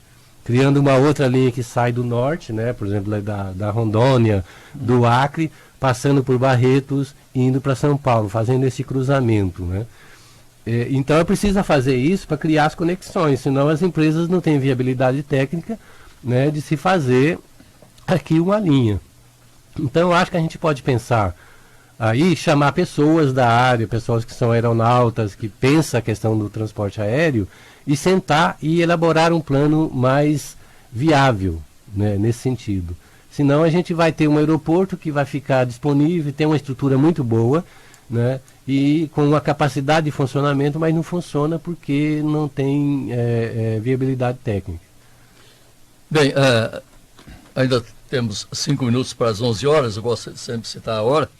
Criando uma outra linha que sai do Norte, né, por exemplo, da Rondônia, do Acre, passando por Barretos e indo para São Paulo, fazendo esse cruzamento, né. Então é preciso fazer isso para criar as conexões, senão as empresas não têm viabilidade técnica, né, de se fazer aqui uma linha. Então eu acho que a gente pode pensar aí, chamar pessoas da área, pessoas que são aeronautas, que pensam a questão do transporte aéreo, e sentar e elaborar um plano mais viável, né, nesse sentido. Senão a gente vai ter um aeroporto que vai ficar disponível, tem uma estrutura muito boa, né, e com uma capacidade de funcionamento, mas não funciona porque não tem viabilidade técnica. Bem, ainda temos 5 minutos para as 11 horas, eu gosto de sempre citar a hora,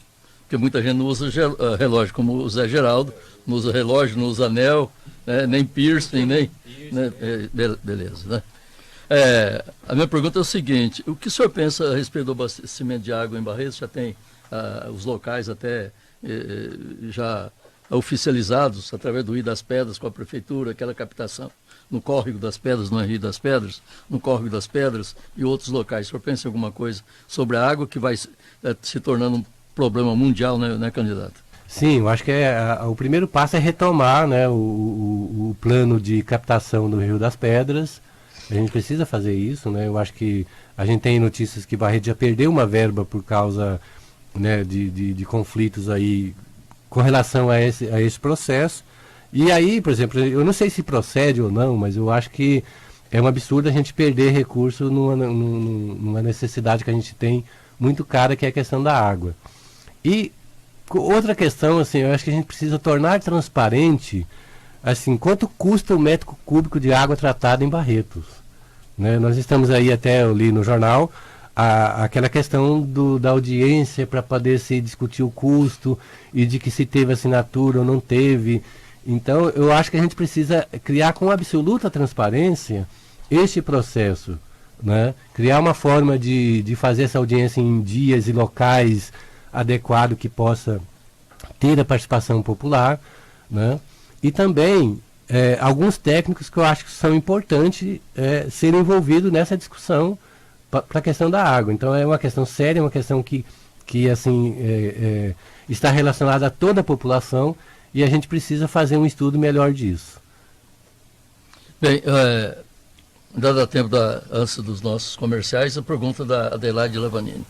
porque muita gente não usa relógio, como o Zé Geraldo, não usa relógio, não usa anel, né, nem piercing, nem... Né, beleza, né? A minha pergunta é o seguinte, o que o senhor pensa a respeito do abastecimento de água em Barretos? Já tem os locais até já oficializados, através do I das Pedras com a prefeitura, aquela captação no Córrego das Pedras, no Rio das Pedras, no Córrego das Pedras e outros locais. O senhor pensa em alguma coisa sobre a água que vai se tornando um problema mundial, né, candidato? Sim, eu acho que o primeiro passo é retomar, né, o plano de captação do Rio das Pedras. A gente precisa fazer isso, né? Eu acho que a gente tem notícias que Barreto já perdeu uma verba por causa, né, de conflitos aí com relação a esse processo. E aí, por exemplo, eu não sei se procede ou não, mas eu acho que é um absurdo a gente perder recurso numa necessidade que a gente tem muito cara, que é a questão da água. E outra questão, assim, eu acho que a gente precisa tornar transparente, assim, quanto custa o metro cúbico de água tratada em Barretos, né? Nós estamos aí, até eu li no jornal, aquela questão da audiência para poder se discutir o custo e de que se teve assinatura ou não teve. Então, eu acho que a gente precisa criar com absoluta transparência este processo, né? Criar uma forma de fazer essa audiência em dias e locais adequados que possa ter a participação popular, né? E também alguns técnicos que eu acho que são importantes serem envolvidos nessa discussão para a questão da água. Então, é uma questão séria, uma questão que assim, está relacionada a toda a população. E a gente precisa fazer um estudo melhor disso. Bem, ainda dá tempo, antes dos nossos comerciais, a pergunta da Adelaide Lavanini.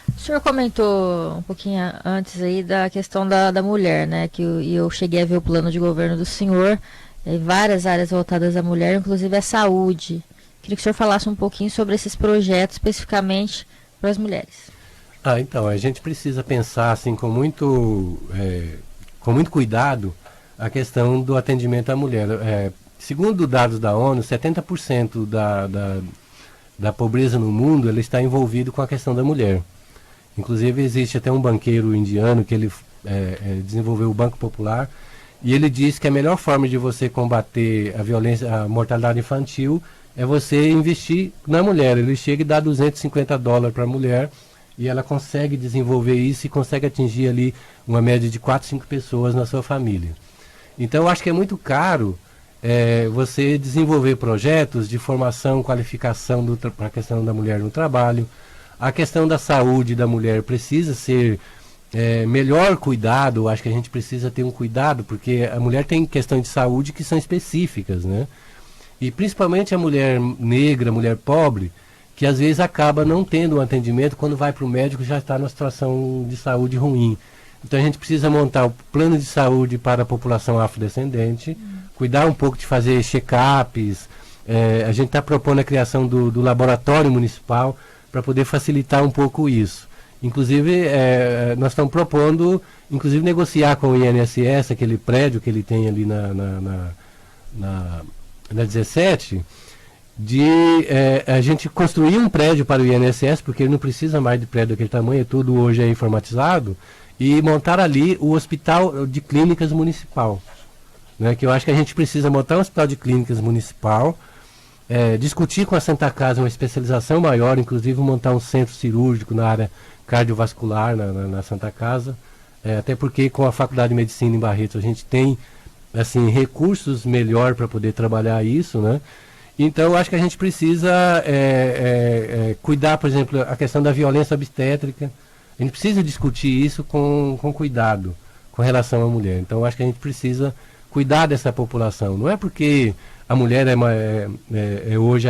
O senhor comentou um pouquinho antes aí da questão da mulher, né? Que eu cheguei a ver o plano de governo do senhor, várias áreas voltadas à mulher, inclusive a saúde. Queria que o senhor falasse um pouquinho sobre esses projetos especificamente para as mulheres. Então, a gente precisa pensar assim com muito cuidado a questão do atendimento à mulher. Segundo dados da ONU, 70% da pobreza no mundo ele está envolvido com a questão da mulher. Inclusive existe até um banqueiro indiano que ele desenvolveu o Banco Popular, e ele diz que a melhor forma de você combater a mortalidade infantil é você investir na mulher. Ele chega e dá $250 para a mulher, e ela consegue desenvolver isso e consegue atingir ali uma média de 4, 5 pessoas na sua família. Então eu acho que é muito caro você desenvolver projetos de formação, qualificação para a questão da mulher no trabalho. A questão da saúde da mulher precisa ser melhor cuidado. Eu acho que a gente precisa ter um cuidado, porque a mulher tem questões de saúde que são específicas, né? E principalmente a mulher negra, a mulher pobre, que às vezes acaba não tendo um atendimento, quando vai para o médico já está numa situação de saúde ruim. Então a gente precisa montar o plano de saúde para a população afrodescendente, cuidar um pouco de fazer check-ups. A gente está propondo a criação do laboratório municipal para poder facilitar um pouco isso. Inclusive, nós estamos propondo, inclusive, negociar com o INSS, aquele prédio que ele tem ali na 17, de a gente construir um prédio para o INSS, porque ele não precisa mais de prédio daquele tamanho, tudo hoje é informatizado, e montar ali o Hospital de Clínicas Municipal, né, que eu acho que a gente precisa montar um Hospital de Clínicas Municipal, discutir com a Santa Casa uma especialização maior, inclusive montar um centro cirúrgico na área cardiovascular na Santa Casa, até porque com a Faculdade de Medicina em Barretos a gente tem assim, recursos melhor para poder trabalhar isso, né? Então, eu acho que a gente precisa cuidar, por exemplo, a questão da violência obstétrica. A gente precisa discutir isso com cuidado, com relação à mulher. Então, eu acho que a gente precisa cuidar dessa população. Não é porque a mulher é hoje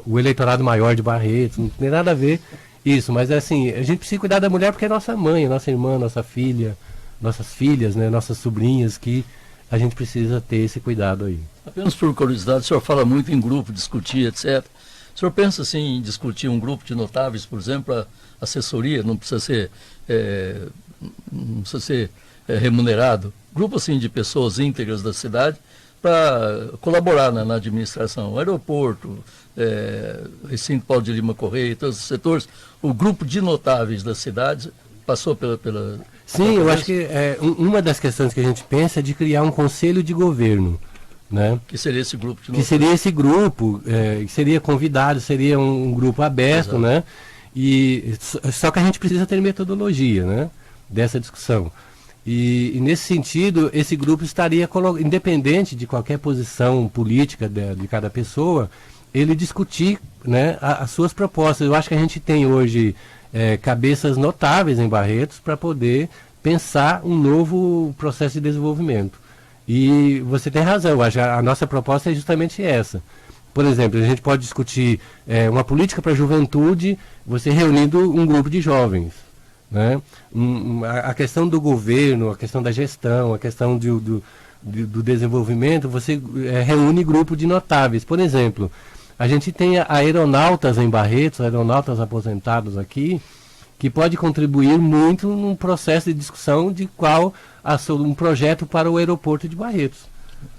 o eleitorado maior de Barretos, não tem nada a ver isso, mas assim, a gente precisa cuidar da mulher porque é nossa mãe, nossa irmã, nossa filha, nossas filhas, né, nossas sobrinhas, que a gente precisa ter esse cuidado aí. Apenas por curiosidade, o senhor fala muito em grupo, discutir, etc. O senhor pensa assim, em discutir um grupo de notáveis, por exemplo, para assessoria, não precisa ser remunerado? Grupo assim de pessoas íntegras da cidade para colaborar na administração, aeroporto, recinto Paulo de Lima Correia, todos os setores. O grupo de notáveis da cidade passou pela Sim, eu acho que uma das questões que a gente pensa é de criar um conselho de governo, né? Que seria esse grupo de notáveis. Que seria esse grupo, que seria convidado, seria um grupo aberto, exato, né? Só que a gente precisa ter metodologia, né, dessa discussão. E nesse sentido, esse grupo estaria, independente de qualquer posição política de cada pessoa, ele discutir, né, as suas propostas. Eu acho que a gente tem hoje cabeças notáveis em Barretos para poder pensar um novo processo de desenvolvimento. E você tem razão, eu acho que a nossa proposta é justamente essa. Por exemplo, a gente pode discutir uma política para a juventude, você reunindo um grupo de jovens. Né? A questão do governo, a questão da gestão, a questão do desenvolvimento, você reúne grupo de notáveis. Por exemplo, a gente tem aeronautas em Barretos, aeronautas aposentados aqui, que pode contribuir muito num processo de discussão de um projeto para o aeroporto de Barretos.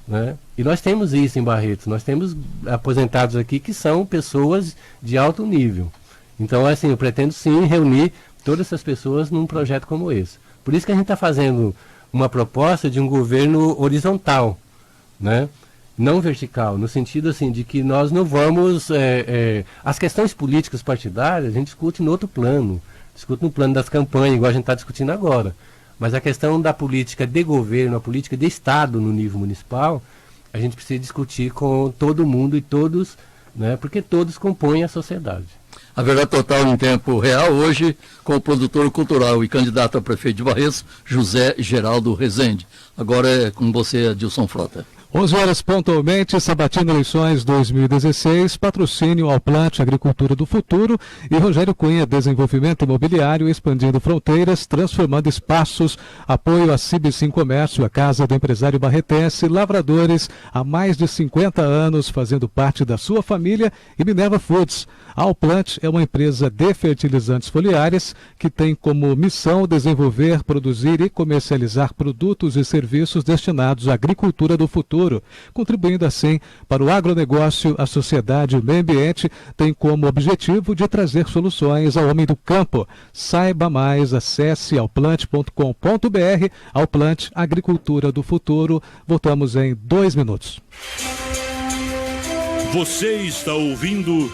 Né? E nós temos isso em Barretos, nós temos aposentados aqui que são pessoas de alto nível. Então, assim, eu pretendo sim reunir todas essas pessoas num projeto como esse. Por isso que a gente está fazendo uma proposta de um governo horizontal, né? Não vertical, no sentido assim de que nós não vamos... as questões políticas partidárias a gente discute no outro plano, discute no plano das campanhas, igual a gente está discutindo agora. Mas a questão da política de governo, a política de Estado no nível municipal, a gente precisa discutir com todo mundo e todos, né, porque todos compõem a sociedade. A Verdade Total em tempo real, hoje com o produtor cultural e candidato a prefeito de Barretos, José Geraldo Rezende. Agora é com você, Adilson Frota. 11 horas pontualmente, Sabatina Eleições 2016, patrocínio Alplant Agricultura do Futuro e Rogério Cunha Desenvolvimento Imobiliário, expandindo fronteiras, transformando espaços, apoio a Cib Comércio, a casa do empresário barretense, lavradores há mais de 50 anos fazendo parte da sua família e Minerva Foods. A Alplant é uma empresa de fertilizantes foliares que tem como missão desenvolver, produzir e comercializar produtos e serviços destinados à agricultura do futuro. Contribuindo assim para o agronegócio, a sociedade e o meio ambiente, tem como objetivo de trazer soluções ao homem do campo. Saiba mais, acesse alplant.com.br. Alplant, Agricultura do Futuro. Voltamos em 2 minutos. Você está ouvindo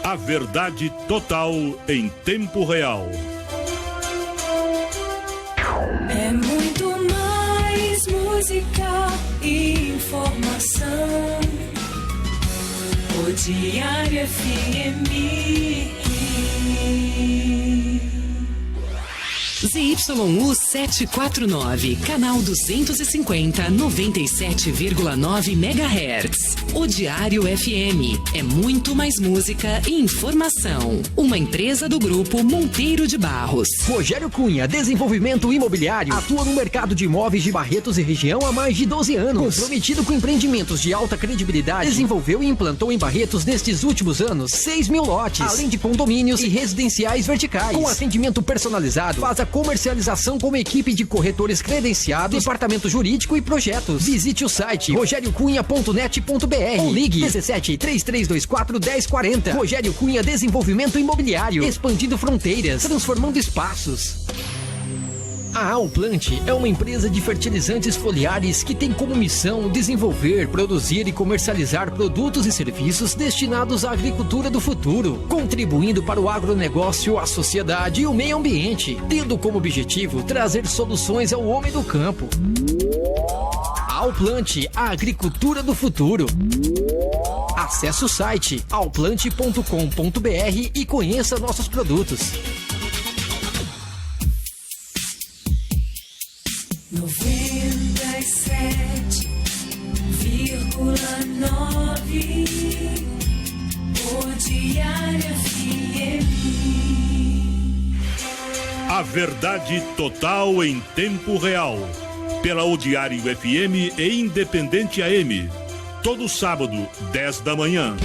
A Verdade Total em tempo real. É muito mais música e informação. O Diário FM. ZYU 749, canal 250, 97,9 MHz. O Diário FM é muito mais música e informação. Uma empresa do grupo Monteiro de Barros. Rogério Cunha, Desenvolvimento Imobiliário, atua no mercado de imóveis de Barretos e região há mais de 12 anos. Comprometido com empreendimentos de alta credibilidade, desenvolveu e implantou em Barretos nestes últimos anos 6.000 lotes, além de condomínios e residenciais verticais. Com atendimento personalizado, faz a comercialização com uma equipe de corretores credenciados, departamento jurídico e projetos. Visite o site rogeriocunha.net.br ou ligue 17 3324 1040. Rogério Cunha Desenvolvimento Imobiliário, expandindo fronteiras, transformando espaços. A Alplant é uma empresa de fertilizantes foliares que tem como missão desenvolver, produzir e comercializar produtos e serviços destinados à agricultura do futuro, contribuindo para o agronegócio, a sociedade e o meio ambiente, tendo como objetivo trazer soluções ao homem do campo. Alplant, a agricultura do futuro. Acesse o site alplant.com.br e conheça nossos produtos. 97,9 O Diário FM. A Verdade Total em tempo real. Pela O Diário FM e Independente AM. Todo sábado, 10 da manhã.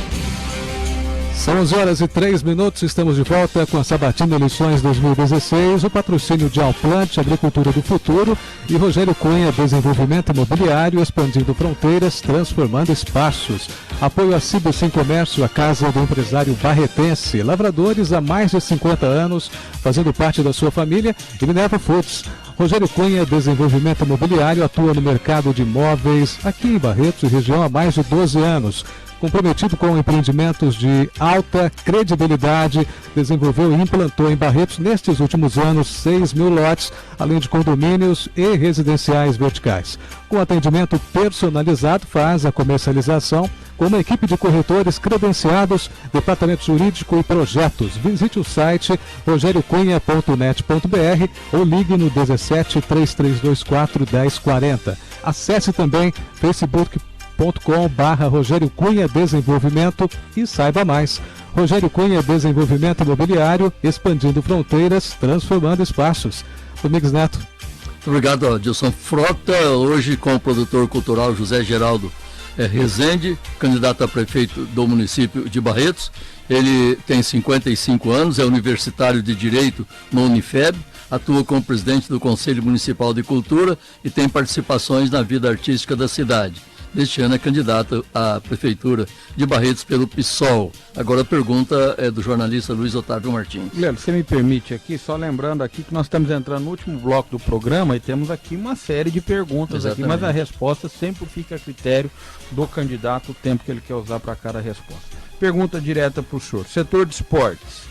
São 11 horas e 3 minutos, estamos de volta com a Sabatina Eleições 2016, o patrocínio de Alplant, Agricultura do Futuro e Rogério Cunha, Desenvolvimento Imobiliário, expandindo fronteiras, transformando espaços. Apoio a Cib Comércio, a casa do empresário barretense, lavradores há mais de 50 anos, fazendo parte da sua família e Minerva Foods. Rogério Cunha, Desenvolvimento Imobiliário, atua no mercado de imóveis aqui em Barretos e região há mais de 12 anos. comprometido com empreendimentos de alta credibilidade, desenvolveu e implantou em Barretos, nestes últimos anos, 6 mil lotes, além de condomínios e residenciais verticais. Com atendimento personalizado, faz a comercialização com uma equipe de corretores credenciados, departamento jurídico e projetos. Visite o site rogeriocunha.net.br ou ligue no 17 3324 1040. Acesse também facebook.com/Rogério Cunha Desenvolvimento e saiba mais. Rogério Cunha Desenvolvimento Imobiliário, expandindo fronteiras, transformando espaços. Domingos Neto. Muito obrigado, Adilson Frota. Hoje com o produtor cultural José Geraldo Rezende, candidato a prefeito do município de Barretos. Ele tem 55 anos, é universitário de Direito no Unifeb, atua como presidente do Conselho Municipal de Cultura e tem participações na vida artística da cidade. Deste ano é candidato à prefeitura de Barretos pelo PSOL. Agora a pergunta é do jornalista Luiz Otávio Martins. Leandro, você me permite aqui, só lembrando aqui que nós estamos entrando no último bloco do programa e temos aqui uma série de perguntas aqui, mas a resposta sempre fica a critério do candidato, o tempo que ele quer usar para cada resposta. Pergunta direta para o senhor. Setor de esportes.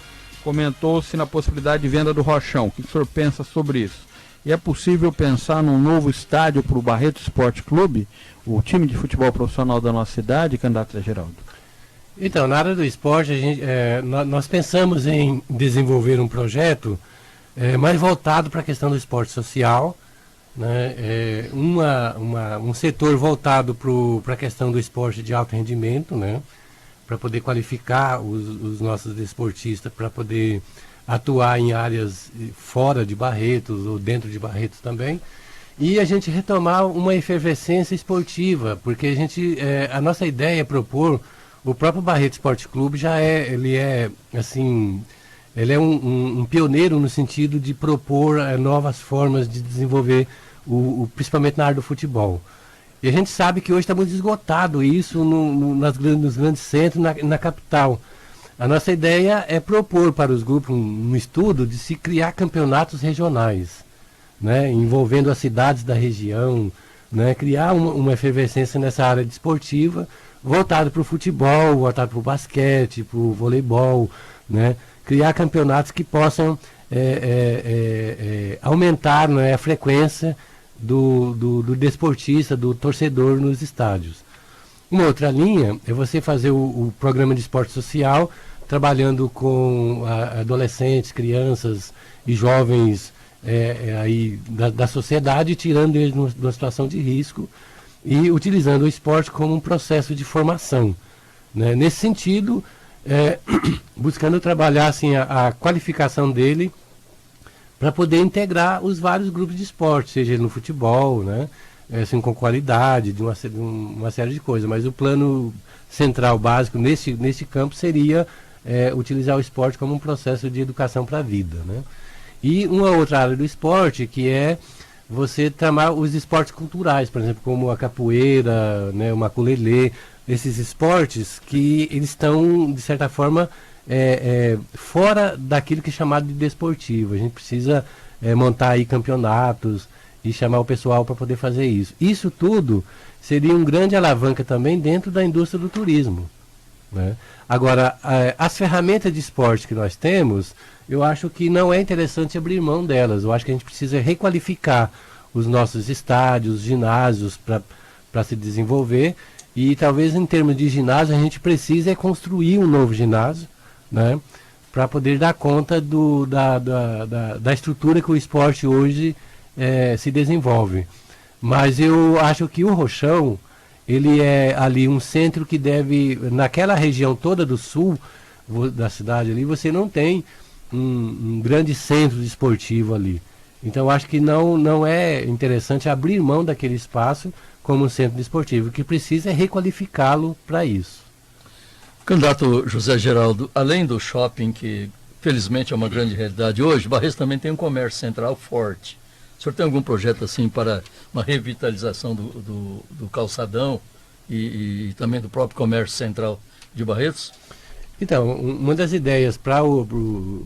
Comentou-se na possibilidade de venda do Rochão. O que o senhor pensa sobre isso? E é possível pensar num novo estádio para o Barretos Esporte Clube, o time de futebol profissional da nossa cidade, candidato Zé Geraldo? Então, na área do esporte, nós pensamos em desenvolver um projeto mais voltado para a questão do esporte social, né? Um setor voltado para a questão do esporte de alto rendimento, né? Para poder qualificar os nossos desportistas, para poder atuar em áreas fora de Barretos ou dentro de Barretos também, e a gente retomar uma efervescência esportiva, porque a nossa ideia é propor, o próprio Barretos Esporte Clube ele é um pioneiro no sentido de propor novas formas de desenvolver, principalmente na área do futebol. E a gente sabe que hoje está muito esgotado isso nos grandes centros, na capital. A nossa ideia é propor para os grupos um estudo de se criar campeonatos regionais, né, envolvendo as cidades da região, né, criar uma efervescência nessa área desportiva, voltado para o futebol, voltado para o basquete, para o voleibol, né, criar campeonatos que possam aumentar, né, a frequência do desportista, do torcedor nos estádios. Uma outra linha é você fazer o programa de esporte social, trabalhando com adolescentes, crianças e jovens aí da sociedade, tirando eles de uma situação de risco e utilizando o esporte como um processo de formação, né? Nesse sentido, buscando trabalhar assim, a qualificação dele para poder integrar os vários grupos de esporte, seja ele no futebol, né? Assim, com qualidade, de uma série de coisas, mas o plano central básico nesse campo seria utilizar o esporte como um processo de educação para a vida, né? E uma outra área do esporte que é você tramar os esportes culturais, por exemplo, como a capoeira, né, o maculelê, esses esportes que eles estão, de certa forma, fora daquilo que é chamado de desportivo. A gente precisa montar aí campeonatos e chamar o pessoal para poder fazer isso. Isso tudo seria um grande alavanca também dentro da indústria do turismo, né? Agora, as ferramentas de esporte que nós temos, eu acho que não é interessante abrir mão delas. Eu acho que a gente precisa requalificar os nossos estádios, ginásios para se desenvolver, e talvez em termos de ginásio a gente precise construir um novo ginásio, né, para poder dar conta da estrutura que o esporte hoje se desenvolve. Mas eu acho que o Rochão, ele é ali um centro que deve, naquela região toda do sul da cidade ali, você não tem um grande centro esportivo ali. Então acho que não é interessante abrir mão daquele espaço como um centro esportivo. O que precisa é requalificá-lo para isso. Candidato José Geraldo, além do shopping, que felizmente é uma grande realidade hoje, Barretos também tem um comércio central forte. O senhor tem algum projeto assim para uma revitalização do calçadão e também do próprio comércio central de Barretos? Então, uma das ideias para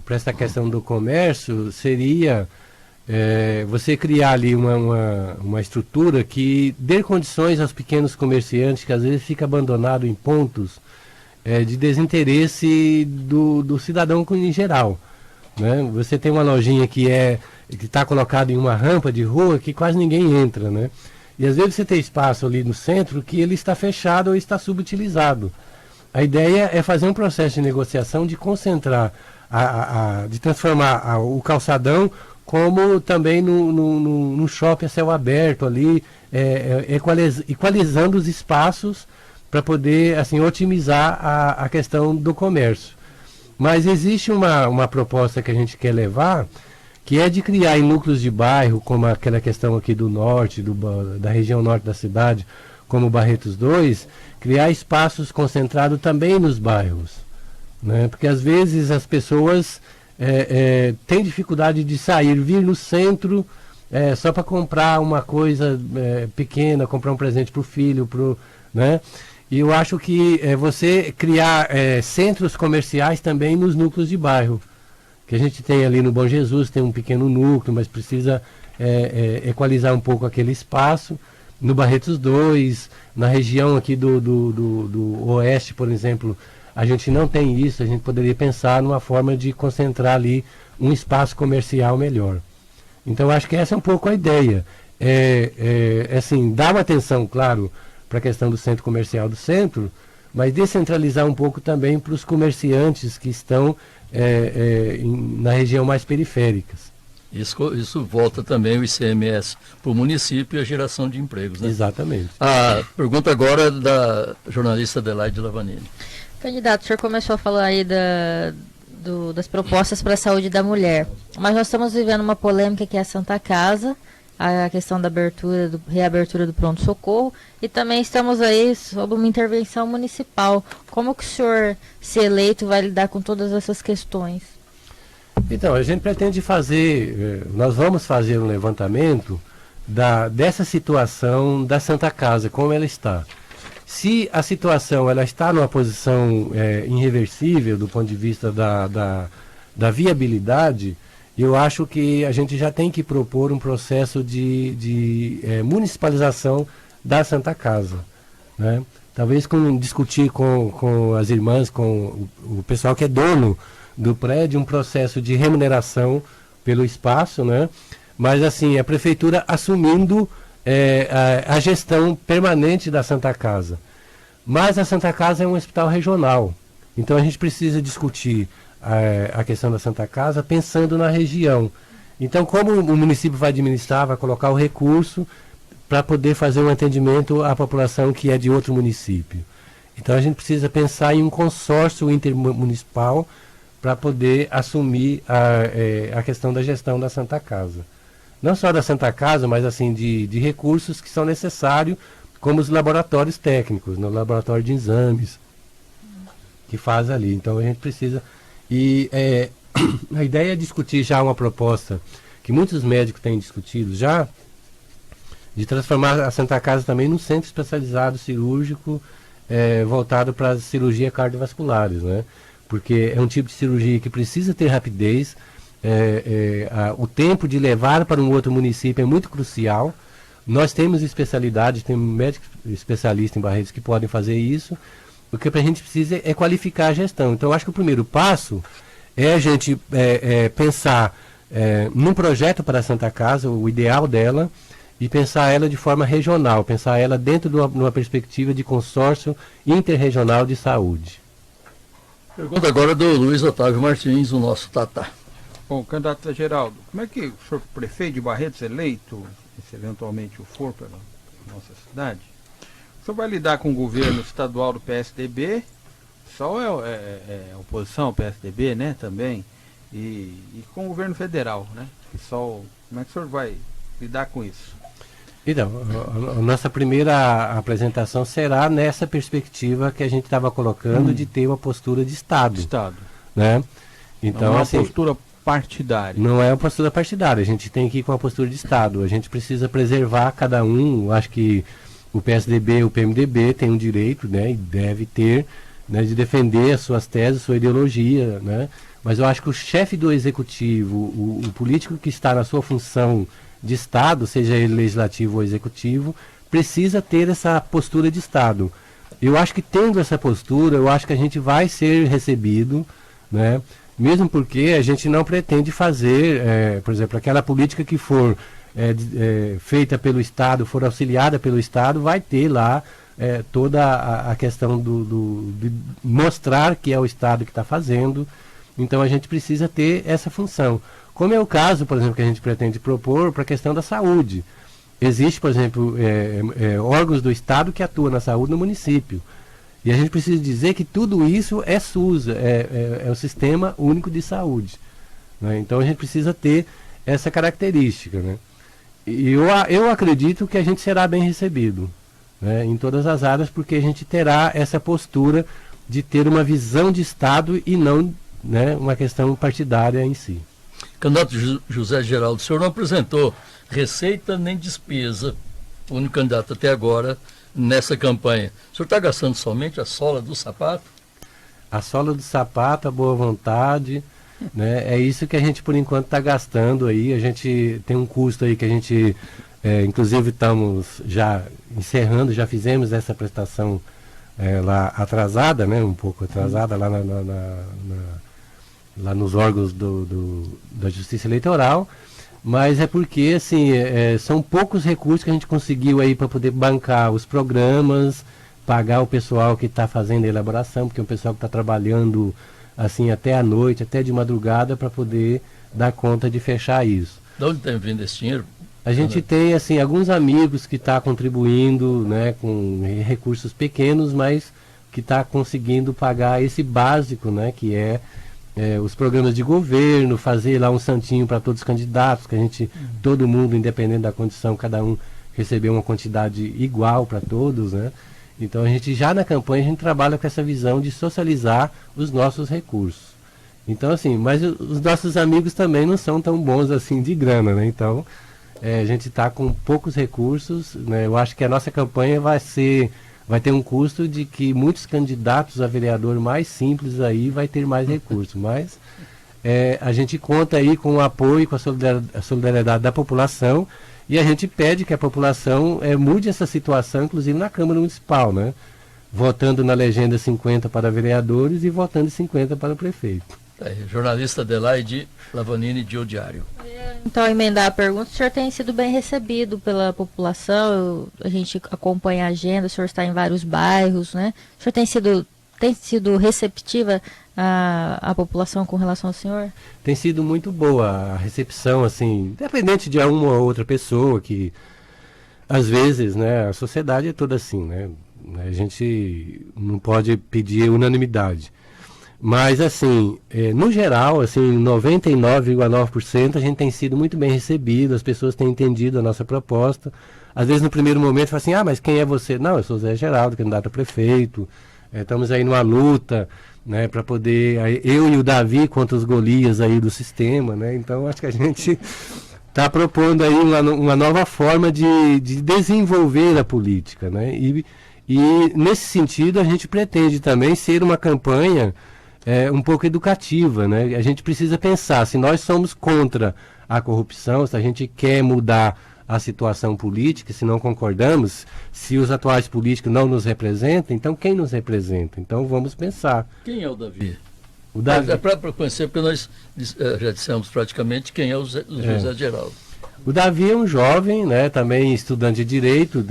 essa questão do comércio seria você criar ali uma estrutura que dê condições aos pequenos comerciantes que às vezes fica abandonado em pontos de desinteresse do cidadão em geral, né? Você tem uma lojinha que está colocada em uma rampa de rua que quase ninguém entra, né? E às vezes você tem espaço ali no centro que ele está fechado ou está subutilizado. A ideia é fazer um processo de negociação de concentrar, de transformar o calçadão como também no shopping a céu aberto ali, equalizando os espaços para poder assim, otimizar a questão do comércio. Mas existe uma proposta que a gente quer levar, que é de criar em núcleos de bairro, como aquela questão aqui do norte, da região norte da cidade, como Barretos 2, criar espaços concentrados também nos bairros, né? Porque às vezes as pessoas têm dificuldade de sair, vir no centro só para comprar uma coisa pequena, comprar um presente para o filho, né? E eu acho que você criar centros comerciais também nos núcleos de bairro, que a gente tem ali no Bom Jesus, tem um pequeno núcleo, mas precisa equalizar um pouco aquele espaço. No Barretos 2, na região aqui do oeste, por exemplo, a gente não tem isso, a gente poderia pensar numa forma de concentrar ali um espaço comercial melhor. Então acho que essa é um pouco a ideia. Assim, dar uma atenção, claro, para a questão do centro comercial do centro, mas descentralizar um pouco também para os comerciantes que estão na região mais periféricas. Isso volta também o ICMS para o município e a geração de empregos, né? Exatamente. A pergunta agora é da jornalista Adelaide Lavanini. Candidato, o senhor começou a falar aí das propostas para a saúde da mulher, mas nós estamos vivendo uma polêmica que é a Santa Casa, a questão da reabertura do pronto-socorro, e também estamos aí sob uma intervenção municipal. Como que o senhor, se eleito, vai lidar com todas essas questões? Então, a gente pretende nós vamos fazer um levantamento dessa situação da Santa Casa, como ela está. Se a situação ela está numa posição irreversível do ponto de vista da viabilidade, eu acho que a gente já tem que propor um processo de municipalização da Santa Casa, né? Talvez discutir com as irmãs, com o pessoal que é dono do prédio, um processo de remuneração pelo espaço, né? Mas assim, a prefeitura assumindo a gestão permanente da Santa Casa. Mas a Santa Casa é um hospital regional, então a gente precisa discutir a questão da Santa Casa pensando na região. Então, como o município vai administrar, vai colocar o recurso para poder fazer um atendimento à população que é de outro município. Então a gente precisa pensar em um consórcio intermunicipal para poder assumir a questão da gestão da Santa Casa. Não só da Santa Casa, mas assim de recursos que são necessários, como os laboratórios técnicos, no laboratório de exames que faz ali. Então a gente precisa... E a ideia é discutir já uma proposta que muitos médicos têm discutido já, de transformar a Santa Casa também num centro especializado cirúrgico voltado para as cirurgias cardiovasculares, né? Porque é um tipo de cirurgia que precisa ter rapidez, o tempo de levar para um outro município é muito crucial. Nós temos especialidades, temos médicos especialistas em Barretos que podem fazer isso. O que a gente precisa é qualificar a gestão. Então, eu acho que o primeiro passo é a gente pensar num projeto para a Santa Casa, o ideal dela, e pensar ela de forma regional, pensar ela dentro de uma perspectiva de consórcio interregional de saúde. Pergunta agora do Luiz Otávio Martins, o nosso Tatá. Bom, candidato Geraldo, como é que o senhor prefeito de Barretos eleito, se eventualmente o for pela nossa cidade, o senhor vai lidar com o governo estadual do PSDB, só é oposição ao PSDB, né, também, e com o governo federal, né, como é que o senhor vai lidar com isso? Então, a nossa primeira apresentação será nessa perspectiva que a gente estava colocando de ter uma postura de Estado. Né? Então, não é uma assim, postura partidária. Não é uma postura partidária, a gente tem que ir com uma postura de Estado. A gente precisa preservar cada um, acho que o PSDB e o PMDB têm um direito, né, e deve ter, né, de defender as suas teses, sua ideologia, né? Mas eu acho que o chefe do executivo, o político que está na sua função de Estado, seja ele legislativo ou executivo, precisa ter essa postura de Estado. Eu acho que tendo essa postura, eu acho que a gente vai ser recebido, né? Mesmo porque a gente não pretende fazer, por exemplo, aquela política que for feita pelo Estado, for auxiliada pelo Estado, vai ter lá toda a questão de mostrar que é o Estado que está fazendo. Então a gente precisa ter essa função. Como é o caso, por exemplo, que a gente pretende propor para a questão da saúde. Existe, por exemplo, órgãos do Estado que atuam na saúde no município. E a gente precisa dizer que tudo isso é SUS, é o Sistema Único de Saúde. Né? Então a gente precisa ter essa característica. Né? E eu acredito que a gente será bem recebido, né, em todas as áreas, porque a gente terá essa postura de ter uma visão de Estado e não, né, uma questão partidária em si. Candidato José Geraldo, o senhor não apresentou receita nem despesa, o único candidato até agora nessa campanha. O senhor está gastando somente a sola do sapato? A sola do sapato, a boa vontade, né, é isso que a gente por enquanto está gastando aí. A gente tem um custo aí que a gente, inclusive estamos já encerrando, já fizemos essa prestação lá atrasada, né, um pouco atrasada lá lá nos órgãos da Justiça Eleitoral, mas é porque assim, são poucos recursos que a gente conseguiu aí para poder bancar os programas, pagar o pessoal que está fazendo a elaboração, porque é um pessoal que está trabalhando assim até a noite, até de madrugada, para poder dar conta de fechar isso. De onde tem vindo esse dinheiro? A gente tem assim alguns amigos que estão contribuindo, né, com recursos pequenos, mas que está conseguindo pagar esse básico, né, que os programas de governo, fazer lá um santinho para todos os candidatos, que a gente, todo mundo, independente da condição, cada um recebeu uma quantidade igual para todos, né? Então a gente já na campanha a gente trabalha com essa visão de socializar os nossos recursos. Então assim, mas os nossos amigos também não são tão bons assim de grana, né? Então a gente está com poucos recursos, né? Eu acho que a nossa campanha vai ter um custo de que muitos candidatos a vereador mais simples aí vai ter mais recursos, mas a gente conta aí com o apoio, com a solidariedade da população, e a gente pede que a população mude essa situação, inclusive na Câmara Municipal, né? Votando na legenda 50 para vereadores e votando 50 para o prefeito. Jornalista Adelaide Lavanini, de O Diário. Então, emendar a pergunta, o senhor tem sido bem recebido pela população, a gente acompanha a agenda, o senhor está em vários bairros, né? O senhor tem sido receptiva a população com relação ao senhor? Tem sido muito boa a recepção, assim, independente de uma ou outra pessoa que, às vezes, né, a sociedade é toda assim, né? A gente não pode pedir unanimidade. Mas, assim, no geral, assim, 99,9% a gente tem sido muito bem recebido, as pessoas têm entendido a nossa proposta. Às vezes, no primeiro momento, fala assim, mas quem é você? Não, eu sou Zé Geraldo, candidato a prefeito. Estamos aí numa luta, né, para poder... Eu e o Davi contra os Golias aí do sistema, né? Então, acho que a gente está propondo aí uma nova forma de desenvolver a política, né? E, nesse sentido, a gente pretende também ser uma campanha... um pouco educativa, né? A gente precisa pensar, se nós somos contra a corrupção, se a gente quer mudar a situação política, se não concordamos, se os atuais políticos não nos representam, então quem nos representa? Então vamos pensar. Quem é o Davi? O Davi. É para conhecer, porque nós já dissemos praticamente quem é o José Geraldo. O Davi é um jovem, né, também estudante de Direito,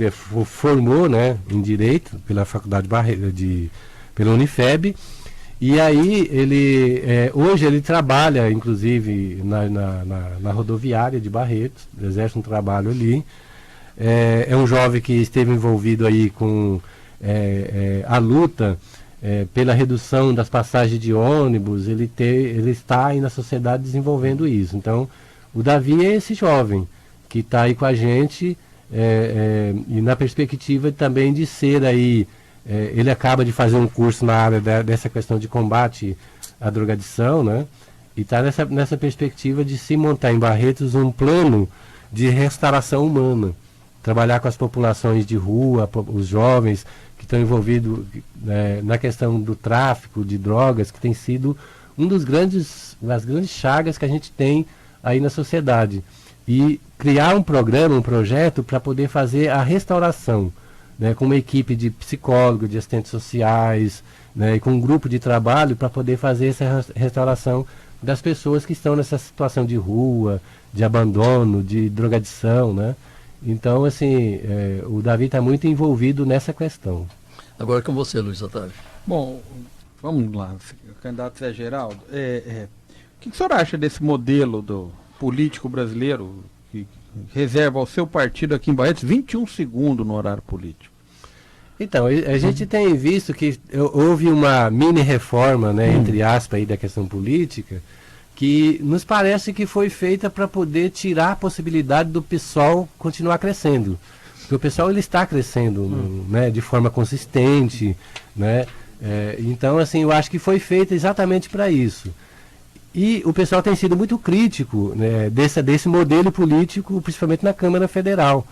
formou, né, em Direito pela Faculdade pela Unifeb. E aí, hoje ele trabalha, inclusive, na rodoviária de Barretos, exerce um trabalho ali. É um jovem que esteve envolvido aí com a luta pela redução das passagens de ônibus, ele está aí na sociedade desenvolvendo isso. Então, o Davi é esse jovem que está aí com a gente e na perspectiva também de ser aí... ele acaba de fazer um curso na área dessa questão de combate à drogadição, né? E está nessa perspectiva de se montar em Barretos um plano de restauração humana. Trabalhar com as populações de rua, os jovens que estão envolvidos na questão do tráfico de drogas, que tem sido das grandes chagas que a gente tem aí na sociedade. E criar um programa, um projeto para poder fazer a restauração, né, com uma equipe de psicólogos, de assistentes sociais, né, e com um grupo de trabalho para poder fazer essa restauração das pessoas que estão nessa situação de rua, de abandono, de drogadição, né? Então, assim, o Davi está muito envolvido nessa questão. Agora com você, Luiz Otávio. Bom, vamos lá, candidato Zé Geraldo. O que o senhor acha desse modelo do político brasileiro que reserva ao seu partido aqui em Barretos 21 segundos no horário político? Então, a gente tem visto que houve uma mini reforma, né, entre aspas, aí, da questão política, que nos parece que foi feita para poder tirar a possibilidade do PSOL continuar crescendo. Porque o PSOL ele está crescendo, né, de forma consistente, né? Então, assim, eu acho que foi feita exatamente para isso. E o pessoal tem sido muito crítico, né, desse modelo político, principalmente na Câmara Federal.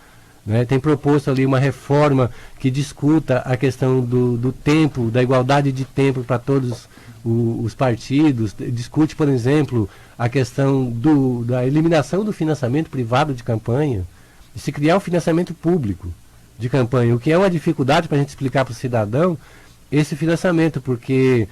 Né? Tem proposto ali uma reforma que discuta a questão do tempo, da igualdade de tempo para todos os partidos. Discute, por exemplo, a questão da eliminação do financiamento privado de campanha, e se criar o financiamento público de campanha, o que é uma dificuldade para a gente explicar para o cidadão esse financiamento, porque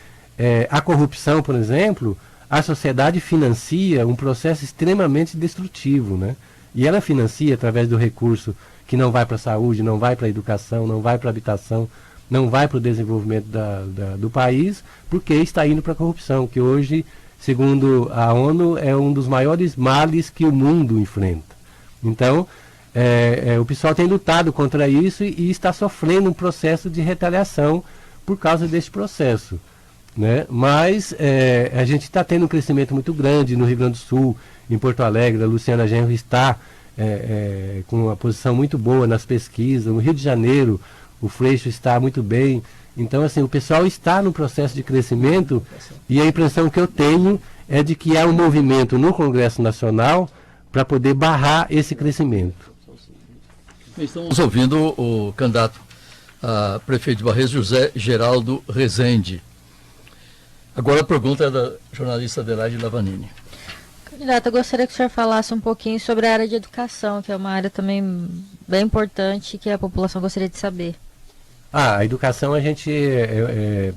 a corrupção, por exemplo, a sociedade financia um processo extremamente destrutivo, né? E ela financia através do recurso que não vai para a saúde, não vai para a educação, não vai para a habitação, não vai para o desenvolvimento do país, porque está indo para a corrupção, que hoje, segundo a ONU, é um dos maiores males que o mundo enfrenta. Então, o pessoal tem lutado contra isso e está sofrendo um processo de retaliação por causa desse processo. Né? Mas a gente está tendo um crescimento muito grande no Rio Grande do Sul, em Porto Alegre. A Luciana Genro está com uma posição muito boa nas pesquisas. No Rio de Janeiro, o Freixo está muito bem. Então, assim, o pessoal está no processo de crescimento e a impressão que eu tenho é de que há um movimento no Congresso Nacional para poder barrar esse crescimento. Estamos ouvindo o candidato a prefeito de Barretos, José Geraldo Rezende. Agora a pergunta é da jornalista Adelaide Lavanini. Candidato, eu gostaria que o senhor falasse um pouquinho sobre a área de educação, que é uma área também bem importante que a população gostaria de saber. A educação, a gente,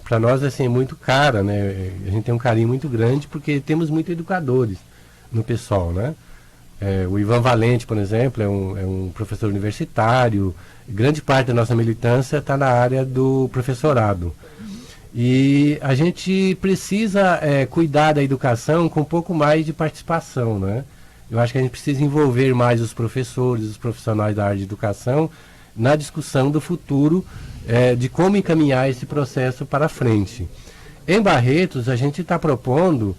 para nós, assim, é muito cara, né? A gente tem um carinho muito grande porque temos muitos educadores no PSOL, né? O Ivan Valente, por exemplo, é um professor universitário. Grande parte da nossa militância está na área do professorado. E a gente precisa cuidar da educação com um pouco mais de participação, né? Eu acho que a gente precisa envolver mais os professores, os profissionais da área de educação na discussão do futuro, de como encaminhar esse processo para frente. Em Barretos, a gente está propondo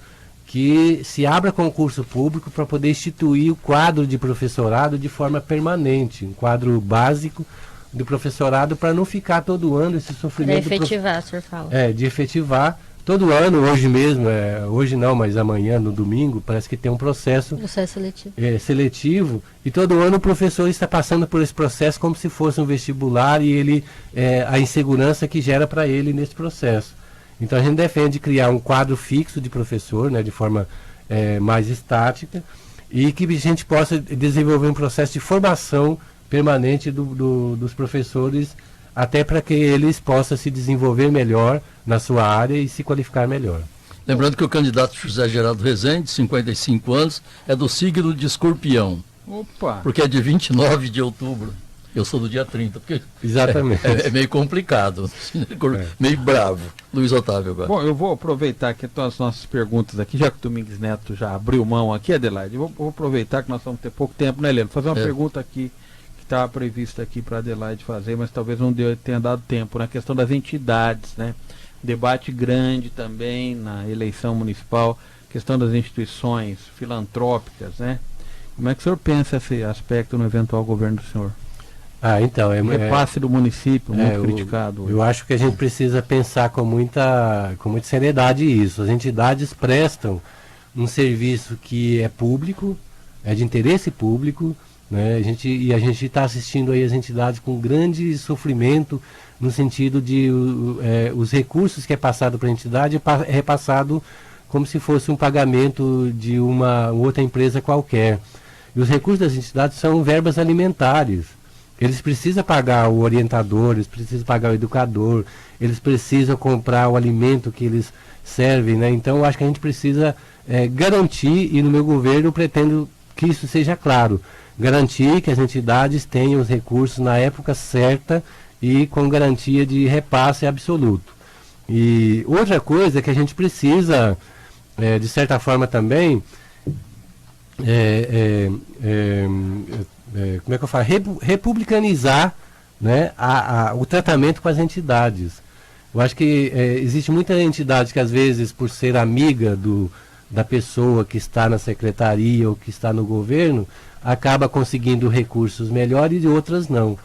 que se abra concurso público para poder instituir o quadro de professorado de forma permanente, um quadro básico do professorado, para não ficar todo ano esse sofrimento. De efetivar, o senhor fala. De efetivar. Todo ano, hoje mesmo, hoje não, mas amanhã, no domingo, parece que tem um processo seletivo. Seletivo, e todo ano o professor está passando por esse processo como se fosse um vestibular, e ele a insegurança que gera para ele nesse processo. Então a gente defende criar um quadro fixo de professor, né, de forma mais estática, e que a gente possa desenvolver um processo de formação permanente dos professores, até para que eles possam se desenvolver melhor na sua área e se qualificar melhor. Lembrando que o candidato José Geraldo Rezende, 55 anos, é do signo de Escorpião. Opa! Porque é de 29 de outubro. Eu sou do dia 30, porque exatamente. É meio complicado, meio bravo. Luiz Otávio agora. Bom, eu vou aproveitar que as nossas perguntas aqui, já que o Domingos Neto já abriu mão aqui, Adelaide, vou aproveitar que nós vamos ter pouco tempo, né, Helena? Fazer uma pergunta aqui que estava prevista aqui para a Adelaide fazer, mas talvez não tenha dado tempo, na questão das entidades, né? Debate grande também na eleição municipal, questão das instituições filantrópicas, né? Como é que o senhor pensa esse aspecto no eventual governo do senhor? Então, repasse do município, muito criticado. Eu acho que a gente precisa pensar com muita seriedade isso. As entidades prestam um serviço que é público, é de interesse público, né? A gente está assistindo aí as entidades com grande sofrimento, no sentido de os recursos que é passado para a entidade é repassado como se fosse um pagamento de uma outra empresa qualquer. E os recursos das entidades são verbas alimentares. Eles precisam pagar o orientador, eles precisam pagar o educador, eles precisam comprar o alimento que eles servem, né? Então, eu acho que a gente precisa garantir, e no meu governo eu pretendo que isso seja claro, garantir que as entidades tenham os recursos na época certa e com garantia de repasse absoluto. E outra coisa é que a gente precisa, de certa forma também, como é que eu falo? Republicanizar, né, o tratamento com as entidades. Eu acho que existe muita entidade que às vezes, por ser amiga da pessoa que está na secretaria ou que está no governo, acaba conseguindo recursos melhores e outras não.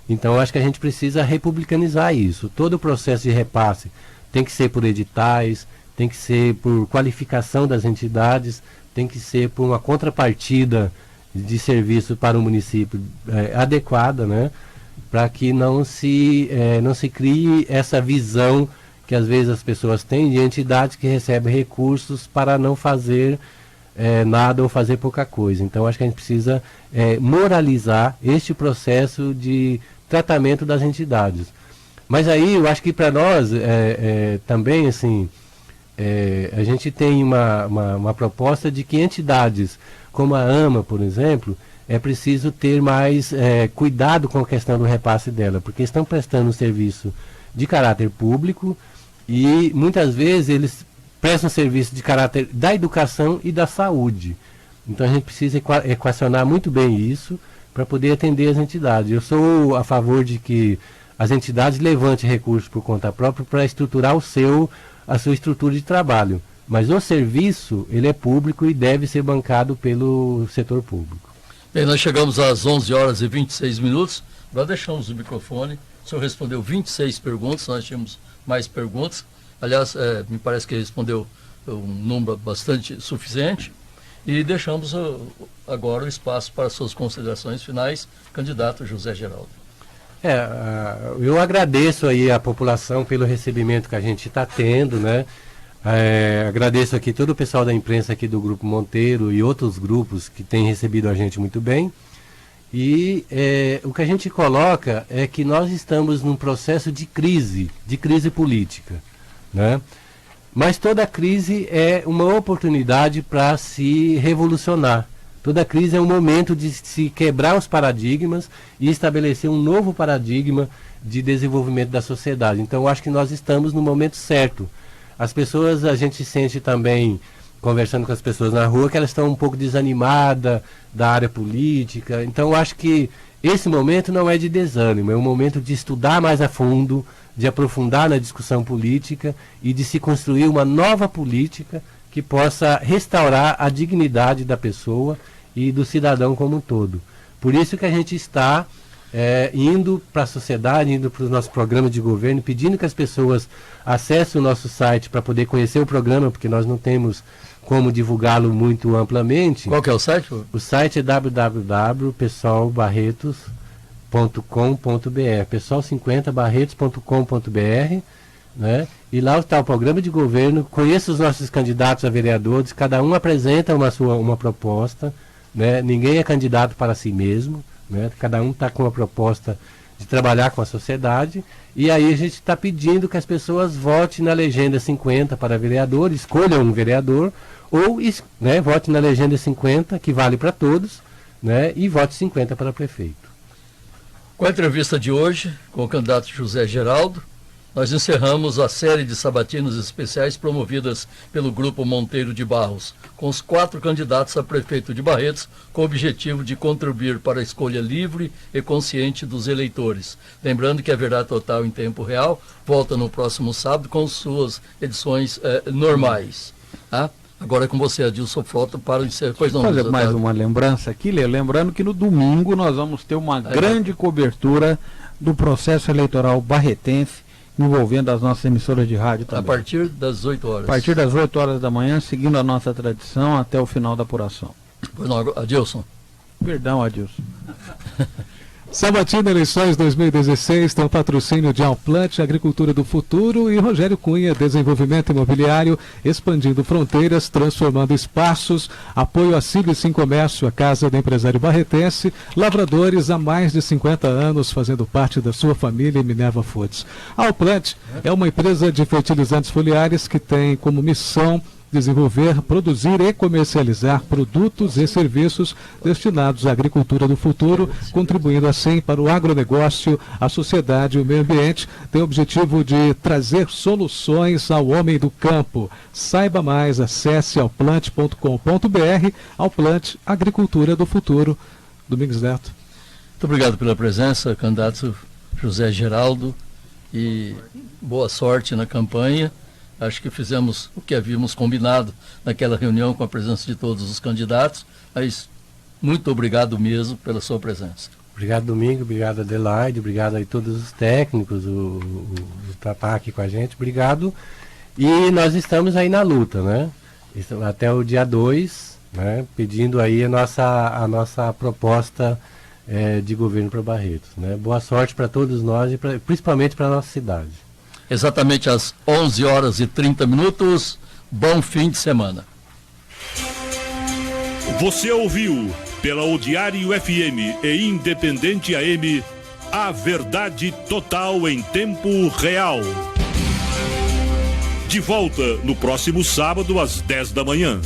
Então eu acho que a gente precisa republicanizar isso. Todo o processo de repasse tem que ser por editais, tem que ser por qualificação das entidades, tem que ser por uma contrapartida de serviço para o município adequada, né? Para que não se crie essa visão que às vezes as pessoas têm de entidades que recebem recursos para não fazer nada ou fazer pouca coisa. Então acho que a gente precisa moralizar este processo de tratamento das entidades. Mas aí eu acho que para nós também assim, a gente tem uma proposta de que entidades como a AMA, por exemplo, é preciso ter mais cuidado com a questão do repasse dela, porque estão prestando um serviço de caráter público e muitas vezes eles prestam serviço de caráter da educação e da saúde. Então a gente precisa equacionar muito bem isso para poder atender as entidades. Eu sou a favor de que as entidades levantem recursos por conta própria para estruturar a sua estrutura de trabalho. Mas o serviço, ele é público e deve ser bancado pelo setor público. Bem, nós chegamos às 11 horas e 26 minutos. Nós deixamos o microfone. O senhor respondeu 26 perguntas, nós tínhamos mais perguntas. Aliás, me parece que respondeu um número bastante suficiente. E deixamos agora o espaço para suas considerações finais, candidato José Geraldo. Eu agradeço aí a população pelo recebimento que a gente está tendo, né? Agradeço aqui todo o pessoal da imprensa aqui do Grupo Monteiro e outros grupos que têm recebido a gente muito bem. E o que a gente coloca é que nós estamos num processo de crise política, né? Mas toda crise é uma oportunidade para se revolucionar. Toda crise é um momento de se quebrar os paradigmas e estabelecer um novo paradigma de desenvolvimento da sociedade. Então eu acho que nós estamos no momento certo. As pessoas, a gente sente também, conversando com as pessoas na rua, que elas estão um pouco desanimadas da área política. Então eu acho que esse momento não é de desânimo, é um momento de estudar mais a fundo, de aprofundar na discussão política e de se construir uma nova política que possa restaurar a dignidade da pessoa e do cidadão como um todo. Por isso que a gente está indo para a sociedade, indo para os nossos programas de governo, pedindo que as pessoas acessem o nosso site para poder conhecer o programa, porque nós não temos como divulgá-lo muito amplamente. Qual que é o site? O site é www.pessoalbarretos.com.br, pessoal50barretos.com.br, né? E lá está o programa de governo. Conheça os nossos candidatos a vereadores, cada um apresenta uma proposta, né? Ninguém é candidato para si mesmo, né? Cada um está com uma proposta de trabalhar com a sociedade, e aí a gente está pedindo que as pessoas votem na legenda 50 para vereador, escolham um vereador, ou vote na legenda 50, que vale para todos, né? E vote 50 para prefeito. Com a entrevista de hoje, com o candidato José Geraldo, nós encerramos a série de sabatinas especiais promovidas pelo Grupo Monteiro de Barros, com os 4 candidatos a prefeito de Barretos, com o objetivo de contribuir para a escolha livre e consciente dos eleitores. Lembrando que a Verdade Total em Tempo Real volta no próximo sábado com suas edições normais. Agora é com você, Adilson Frota, para o encerramento. Pois não, fazer mais uma lembrança aqui, Lê. Lembrando que no domingo nós vamos ter uma grande cobertura do processo eleitoral barretense, envolvendo as nossas emissoras de rádio também. A partir das 8 horas. A partir das 8 horas da manhã, seguindo a nossa tradição até o final da apuração. Pois não, Adilson. Perdão, Adilson. Sabatina Eleições 2016 tem o patrocínio de Alplant, Agricultura do Futuro, e Rogério Cunha, Desenvolvimento Imobiliário, expandindo fronteiras, transformando espaços, apoio a Cílio Sim Comércio, a casa do empresário barretense, lavradores há mais de 50 anos fazendo parte da sua família e Minerva Foods. A Alplant é uma empresa de fertilizantes foliares que tem como missão desenvolver, produzir e comercializar produtos e serviços destinados à agricultura do futuro, contribuindo assim para o agronegócio, a sociedade e o meio ambiente. Tem o objetivo de trazer soluções ao homem do campo. Saiba mais, acesse alplant.com.br. Alplant, Agricultura do Futuro. Domingos Neto. Muito obrigado pela presença, candidato José Geraldo, e boa sorte na campanha. Acho que fizemos o que havíamos combinado naquela reunião com a presença de todos os candidatos, mas muito obrigado mesmo pela sua presença. Obrigado, Domingo, obrigado, Adelaide, obrigado aí todos os técnicos, o Tapá aqui com a gente, obrigado. E nós estamos aí na luta, né? Até o dia 2, né? Pedindo aí a nossa proposta de governo para Barretos, né? Boa sorte para todos nós e principalmente para a nossa cidade. Exatamente às 11h30. Bom fim de semana. Você ouviu pela Odiário FM e Independente AM a verdade total em tempo real. De volta no próximo sábado às 10 da manhã.